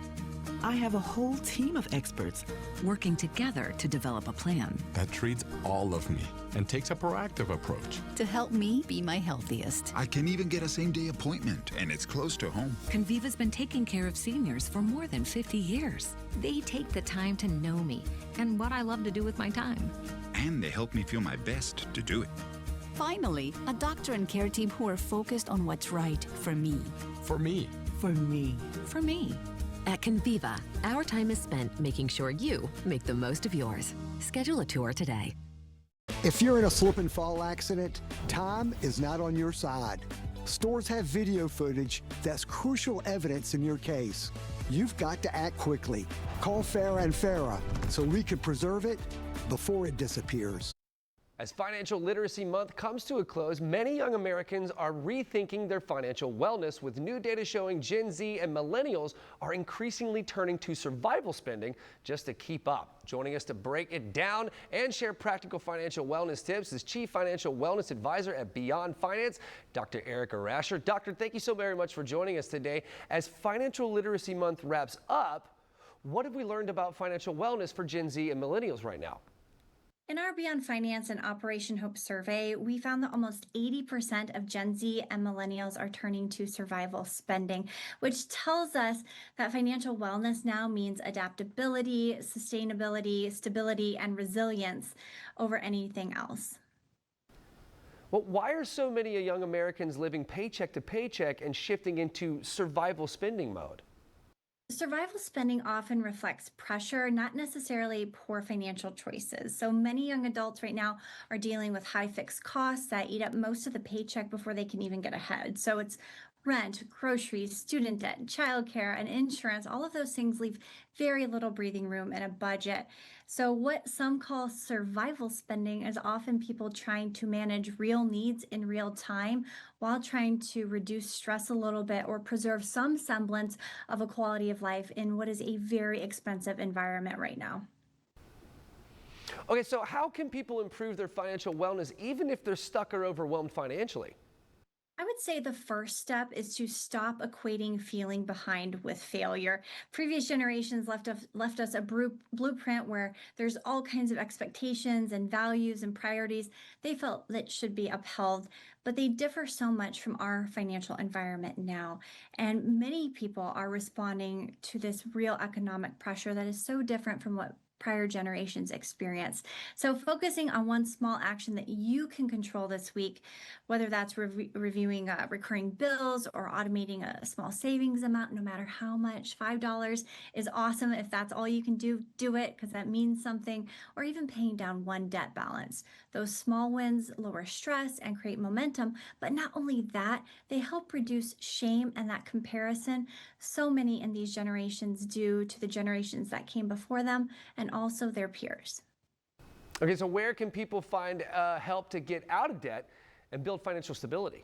I have a whole team of experts working together to develop a plan That treats all of me and takes a proactive approach. to help me be my healthiest. I can even get a same-day appointment, and it's close to home. Conviva's been taking care of seniors for more than 50 years. They take the time to know me and what I love to do with my time. And they help me feel my best to do it. Finally, a doctor and care team who are focused on what's right for me. For me. For me. For me. At Conviva, our time is spent making sure you make the most of yours. Schedule a tour today. If you're in a slip and fall accident, time is not on your side. Stores have video footage that's crucial evidence in your case. You've got to act quickly. Call Farah and Farah so we can preserve it before it disappears. As Financial Literacy Month comes to a close, many young Americans are rethinking their financial wellness, with new data showing Gen Z and millennials are increasingly turning to survival spending just to keep up. Joining us to break it down and share practical financial wellness tips is Chief Financial Wellness Advisor at Beyond Finance, Dr. Erica Rasher. Doctor, thank you so very much for joining us today. As Financial Literacy Month wraps up, what have we learned about financial wellness for Gen Z and millennials right now? In our Beyond Finance and Operation Hope survey, we found that almost 80% of Gen Z and millennials are turning to survival spending, which tells us that financial wellness now means adaptability, sustainability, stability, and resilience over anything else. Well, why are so many young Americans living paycheck to paycheck and shifting into survival spending mode? Survival spending often reflects pressure, not necessarily poor financial choices. So many young adults right now are dealing with high fixed costs that eat up most of the paycheck before they can even get ahead. So it's rent, groceries, student debt, childcare, and insurance. All of those things leave very little breathing room in a budget. So what some call survival spending is often people trying to manage real needs in real time while trying to reduce stress a little bit or preserve some semblance of a quality of life in what is a very expensive environment right now. Okay, so how can people improve their financial wellness even if they're stuck or overwhelmed financially? I would say the first step is to stop equating feeling behind with failure. Previous generations left us a blueprint where there's all kinds of expectations and values and priorities they felt that should be upheld, but they differ so much from our financial environment now. And many people are responding to this real economic pressure that is so different from what prior generations experience. So focusing on one small action that you can control this week, whether that's reviewing recurring bills or automating a small savings amount, no matter how much, $5 is awesome. If that's all you can do, do it, because that means something, or even paying down one debt balance. Those small wins lower stress and create momentum, but not only that, they help reduce shame and that comparison so many in these generations do to the generations that came before them and also their peers. Okay, so where can people find help to get out of debt and build financial stability?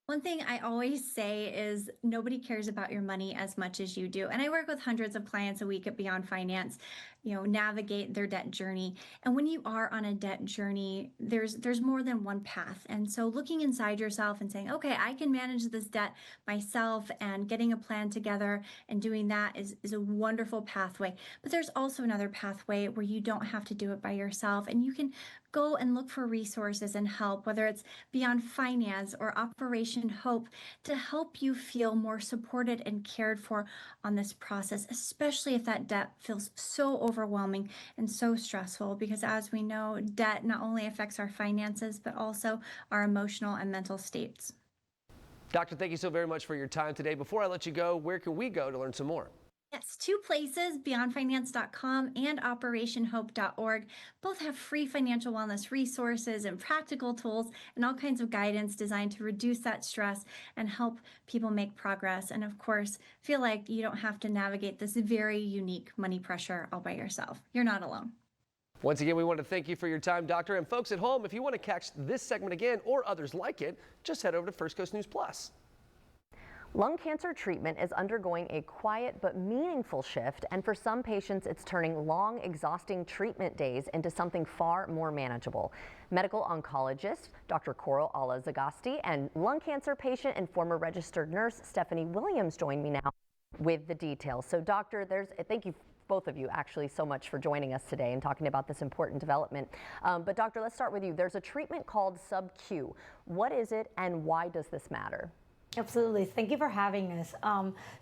One thing I always say is nobody cares about your money as much as you do. And I work with hundreds of clients a week at Beyond Finance, navigate their debt journey. And when you are on a debt journey, there's more than one path. And so looking inside yourself and saying, okay, I can manage this debt myself, and getting a plan together and doing that is a wonderful pathway. But there's also another pathway where you don't have to do it by yourself, and you can go and look for resources and help, whether it's Beyond Finance or Operation Hope, to help you feel more supported and cared for on this process, especially if that debt feels so overwhelming and so stressful, because as we know, debt not only affects our finances, but also our emotional and mental states. Doctor, thank you so very much for your time today. Before I let you go, where can we go to learn some more? Yes, two places, beyondfinance.com and operationhope.org. Both have free financial wellness resources and practical tools and all kinds of guidance designed to reduce that stress and help people make progress. And of course, feel like you don't have to navigate this very unique money pressure all by yourself. You're not alone. Once again, we want to thank you for your time, Doctor. And folks at home, if you want to catch this segment again or others like it, just head over to First Coast News Plus. Lung cancer treatment is undergoing a quiet but meaningful shift, and for some patients, it's turning long, exhausting treatment days into something far more manageable. Medical oncologist Dr. Coral Ala-Zagasti and lung cancer patient and former registered nurse Stephanie Williams join me now with the details. So, Doctor, thank you both of you actually so much for joining us today and talking about this important development. But Doctor, let's start with you. There's a treatment called Sub-Q. What is it, and why does this matter? Absolutely. Thank you for having us.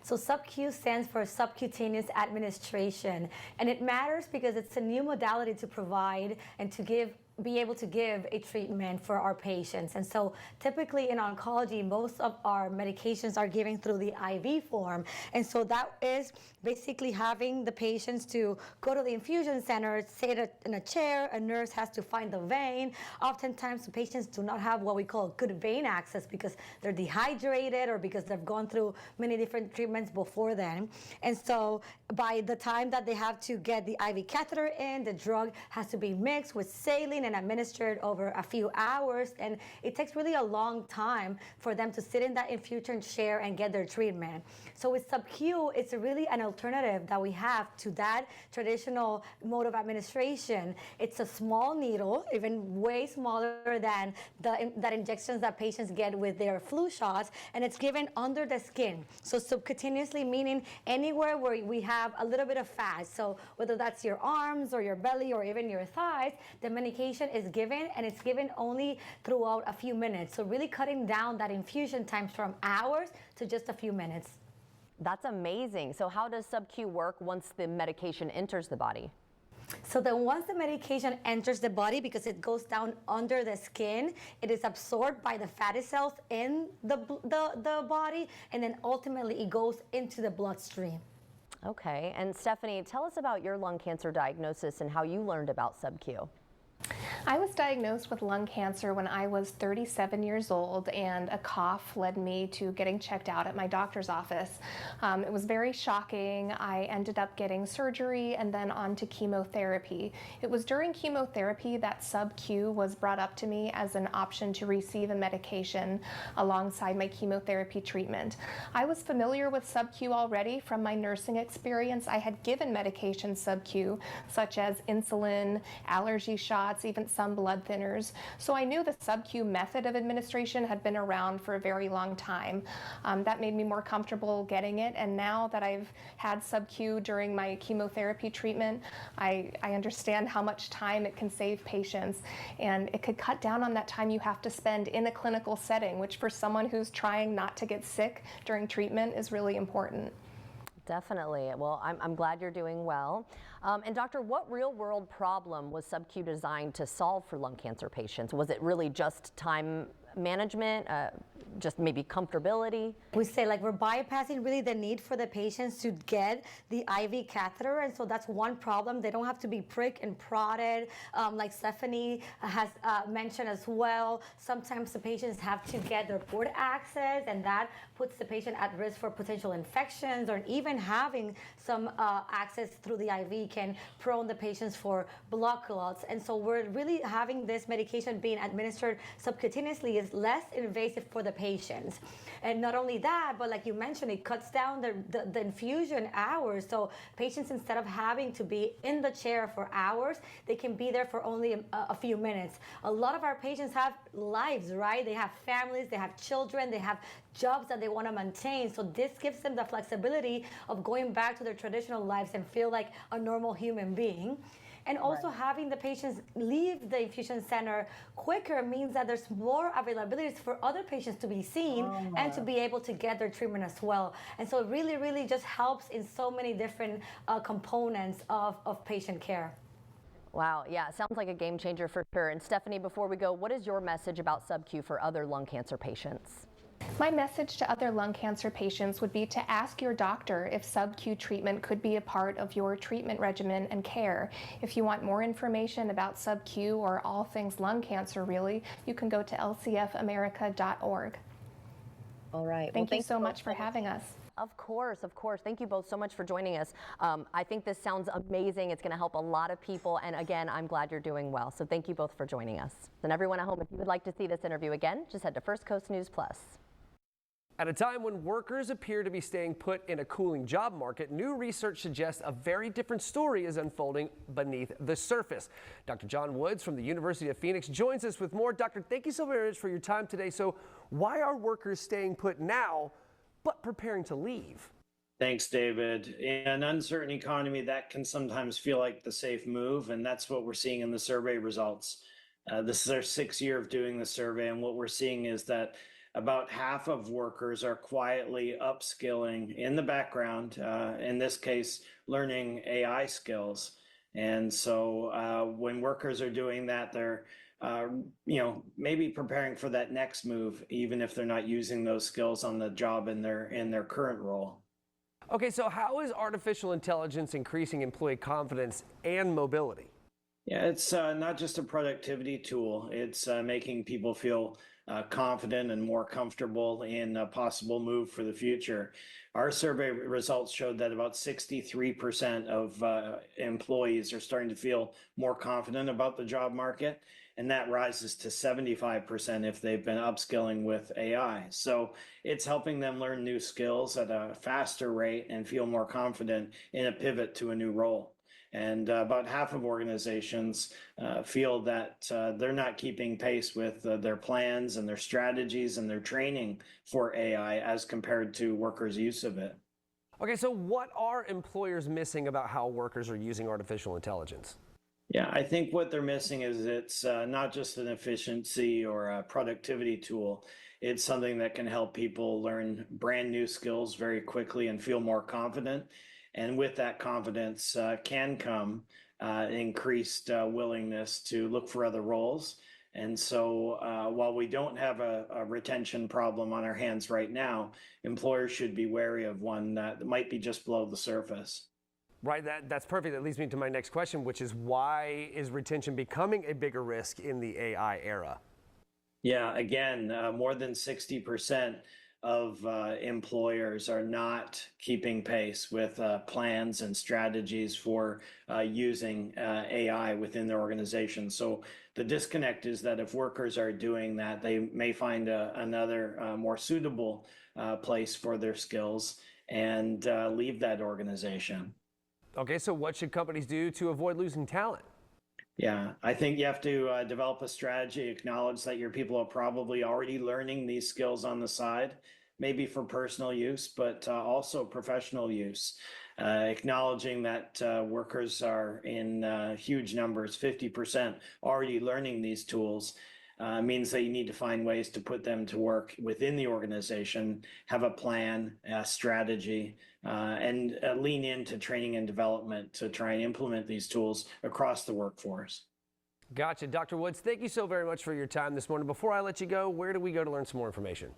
So Sub-Q stands for subcutaneous administration, and it matters because it's a new modality to provide and to be able to give a treatment for our patients. And so typically in oncology, most of our medications are given through the IV form. And so that is basically having the patients to go to the infusion center, sit in a chair, a nurse has to find the vein. Oftentimes the patients do not have what we call good vein access because they're dehydrated or because they've gone through many different treatments before then. And so by the time that they have to get the IV catheter in, the drug has to be mixed with saline and administered over a few hours, and it takes really a long time for them to sit in that infusion chair and get their treatment. So with Sub-Q, it's really an alternative that we have to that traditional mode of administration. It's a small needle, even way smaller than that injections that patients get with their flu shots, and it's given under the skin. So subcutaneously, meaning anywhere where we have a little bit of fat. So whether that's your arms or your belly or even your thighs, the medication is given, and it's given only throughout a few minutes. So really cutting down that infusion times from hours to just a few minutes. That's amazing. So how does Sub-Q work once the medication enters the body? So then once the medication enters the body, because it goes down under the skin, it is absorbed by the fatty cells in the body, and then ultimately it goes into the bloodstream. Okay, and Stephanie, tell us about your lung cancer diagnosis and how you learned about Sub-Q. I was diagnosed with lung cancer when I was 37 years old, and a cough led me to getting checked out at my doctor's office. It was very shocking. I ended up getting surgery and then on to chemotherapy. It was during chemotherapy that Sub-Q was brought up to me as an option to receive a medication alongside my chemotherapy treatment. I was familiar with Sub-Q already from my nursing experience. I had given medications Sub-Q, such as insulin, allergy shots, even some blood thinners. So I knew the Sub-Q method of administration had been around for a very long time. That made me more comfortable getting it, and now that I've had Sub-Q during my chemotherapy treatment, I understand how much time it can save patients, and it could cut down on that time you have to spend in a clinical setting, which for someone who's trying not to get sick during treatment is really important. Definitely. Well, I'm glad you're doing well. And doctor, what real world problem was SubQ designed to solve for lung cancer patients? Was it really just time management, just maybe comfortability? We say like we're bypassing really the need for the patients to get the IV catheter, and so that's one problem. They don't have to be pricked and prodded, like Stephanie has mentioned as well. Sometimes the patients have to get their port access, and that puts the patient at risk for potential infections, or even having some access through the IV can prone the patients for blood clots. And so we're really having this medication being administered subcutaneously is less invasive for the patients. And not only that, but like you mentioned, it cuts down the infusion hours. So patients, instead of having to be in the chair for hours, they can be there for only a few minutes. A lot of our patients have lives, right? They have families, they have children, they have jobs that they want to maintain. So this gives them the flexibility of going back to their traditional lives and feel like a normal human being. And also having the patients leave the infusion center quicker means that there's more availability for other patients to be seen and to be able to get their treatment as well. And so it really, really just helps in so many different components of patient care. Wow, yeah, it sounds like a game changer for sure. And Stephanie, before we go, what is your message about SubQ for other lung cancer patients? My message to other lung cancer patients would be to ask your doctor if SubQ treatment could be a part of your treatment regimen and care. If you want more information about SubQ or all things lung cancer, really, you can go to lcfamerica.org. All right. Thank you so much for having us. Of course, of course. Thank you both so much for joining us. I think this sounds amazing. It's going to help a lot of people. And again, I'm glad you're doing well. So thank you both for joining us. And everyone at home, if you would like to see this interview again, just head to First Coast News Plus. At a time when workers appear to be staying put in a cooling job market, new research suggests a very different story is unfolding beneath the surface. Dr. John Woods from the University of Phoenix joins us with more. Doctor, thank you so very much for your time today. So why are workers staying put now, but preparing to leave? Thanks, David. In an uncertain economy, that can sometimes feel like the safe move, and that's what we're seeing in the survey results. This is our 6th year of doing the survey, and what we're seeing is that about half of workers are quietly upskilling in the background, in this case, learning AI skills. And so when workers are doing that, they're maybe preparing for that next move, even if they're not using those skills on the job in their current role. Okay, so how is artificial intelligence increasing employee confidence and mobility? Yeah, it's not just a productivity tool. It's making people feel confident and more comfortable in a possible move for the future. Our survey results showed that about 63% of employees are starting to feel more confident about the job market, and that rises to 75% if they've been upskilling with AI. So it's helping them learn new skills at a faster rate and feel more confident in a pivot to a new role. And about half of organizations feel that they're not keeping pace with their plans and their strategies and their training for AI as compared to workers' use of it. Okay, so what are employers missing about how workers are using artificial intelligence? Yeah, I think what they're missing is it's not just an efficiency or a productivity tool. It's something that can help people learn brand new skills very quickly and feel more confident. And with that confidence can come increased willingness to look for other roles. And so while we don't have a retention problem on our hands right now, employers should be wary of one that might be just below the surface. Right, that's perfect. That leads me to my next question, which is why is retention becoming a bigger risk in the AI era? Yeah, again, more than 60% of employers are not keeping pace with plans and strategies for using AI within their organization. So the disconnect is that if workers are doing that, they may find another more suitable place for their skills and leave that organization. Okay, so what should companies do to avoid losing talent? Yeah, I think you have to develop a strategy, acknowledge that your people are probably already learning these skills on the side, maybe for personal use, but also professional use. Acknowledging that workers are in huge numbers, 50% already learning these tools, means that you need to find ways to put them to work within the organization, have a plan, a strategy, and lean into training and development to try and implement these tools across the workforce. Gotcha. Dr. Woods, thank you so very much for your time this morning. Before I let you go, where do we go to learn some more information?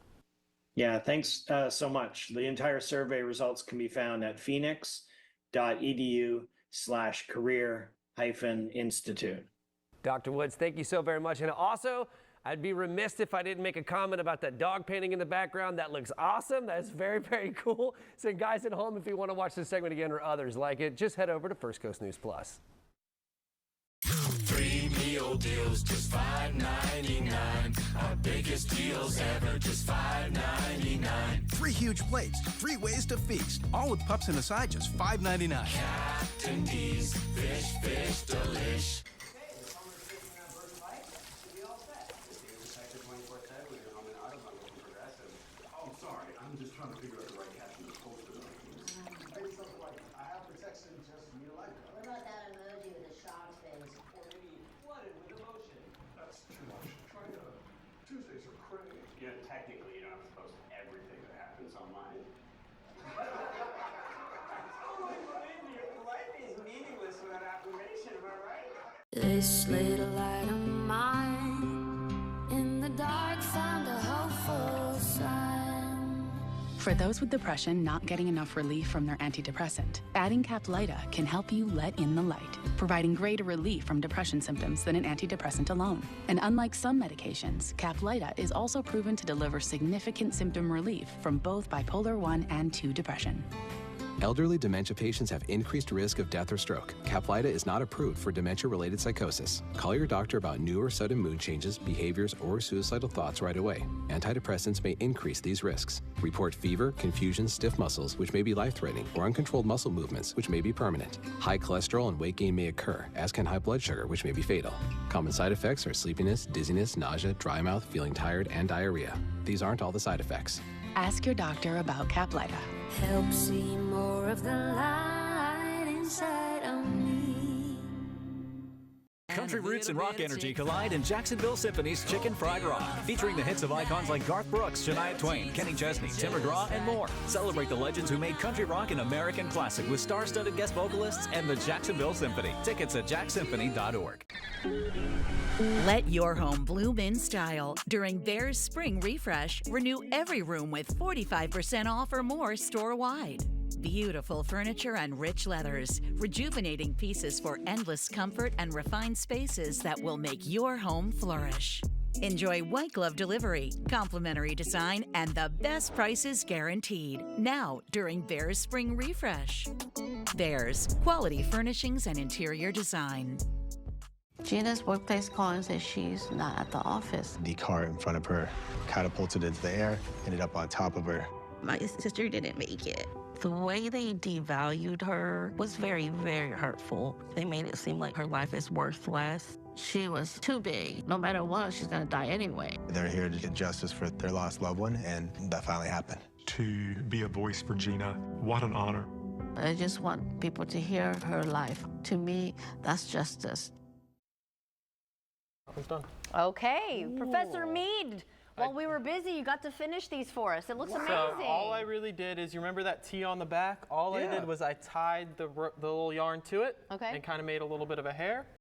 Yeah, thanks so much. The entire survey results can be found at phoenix.edu/career-institute. Dr. Woods, thank you so very much. And also, I'd be remiss if I didn't make a comment about that dog painting in the background. That looks awesome. That is very, very cool. So guys at home, if you want to watch this segment again or others like it, just head over to First Coast News Plus. 3 meal deals, just $5.99. Our biggest deals ever, just $5.99. 3 huge plates, 3 ways to feast, all with pups in the side, just $5.99. Captain D's, fish, delish. Oh, I'm sorry. I'm just trying to figure out the right caption to post it on. Maybe something like, I have protection just for me to like. What about that emoji with the shocked face? Or maybe flooded with emotion. That's too much. Try Tuesdays are crazy. You know, technically, you don't have to post everything that happens online. Life is meaningless without affirmation, am I right? This little light of mine in the dark found a hopeful sign. For those with depression not getting enough relief from their antidepressant, adding Caplyta can help you let in the light, providing greater relief from depression symptoms than an antidepressant alone. And unlike some medications, Caplyta is also proven to deliver significant symptom relief from both bipolar 1 and 2 depression. Elderly dementia patients have increased risk of death or stroke. Caplyta is not approved for dementia-related psychosis. Call your doctor about new or sudden mood changes, behaviors, or suicidal thoughts right away. Antidepressants may increase these risks. Report fever, confusion, stiff muscles, which may be life-threatening, or uncontrolled muscle movements, which may be permanent. High cholesterol and weight gain may occur, as can high blood sugar, which may be fatal. Common side effects are sleepiness, dizziness, nausea, dry mouth, feeling tired, and diarrhea. These aren't all the side effects. Ask your doctor about Caplyta. Help see more of the light inside of me. Country roots and rock energy collide in Jacksonville Symphony's Chicken Fried Rock, featuring the hits of icons like Garth Brooks, Shania Twain, Kenny Chesney, Tim McGraw, and more. Celebrate the legends who made country rock an American classic with star-studded guest vocalists and the Jacksonville Symphony. Tickets at jacksymphony.org. Let your home bloom in style. During Bear's Spring Refresh, renew every room with 45% off or more store-wide. Beautiful furniture and rich leathers, rejuvenating pieces for endless comfort and refined spaces that will make your home flourish. Enjoy white glove delivery, complimentary design, and the best prices guaranteed. Now, during Bear's Spring Refresh. Bear's, quality furnishings and interior design. Gina's workplace called and said she's not at the office. The car in front of her catapulted into the air, ended up on top of her. My sister didn't make it. The way they devalued her was very, very hurtful. They made it seem like her life is worth less. She was too big. No matter what, she's gonna die anyway. They're here to get justice for their lost loved one, and that finally happened. To be a voice for Gina, what an honor. I just want people to hear her life. To me, that's justice. It's done. Okay, Professor Mead. While we were busy, you got to finish these for us. It looks amazing. So all I really did is, you remember that T on the back? All I did was I tied the little yarn to it and kind of made a little bit of a hair.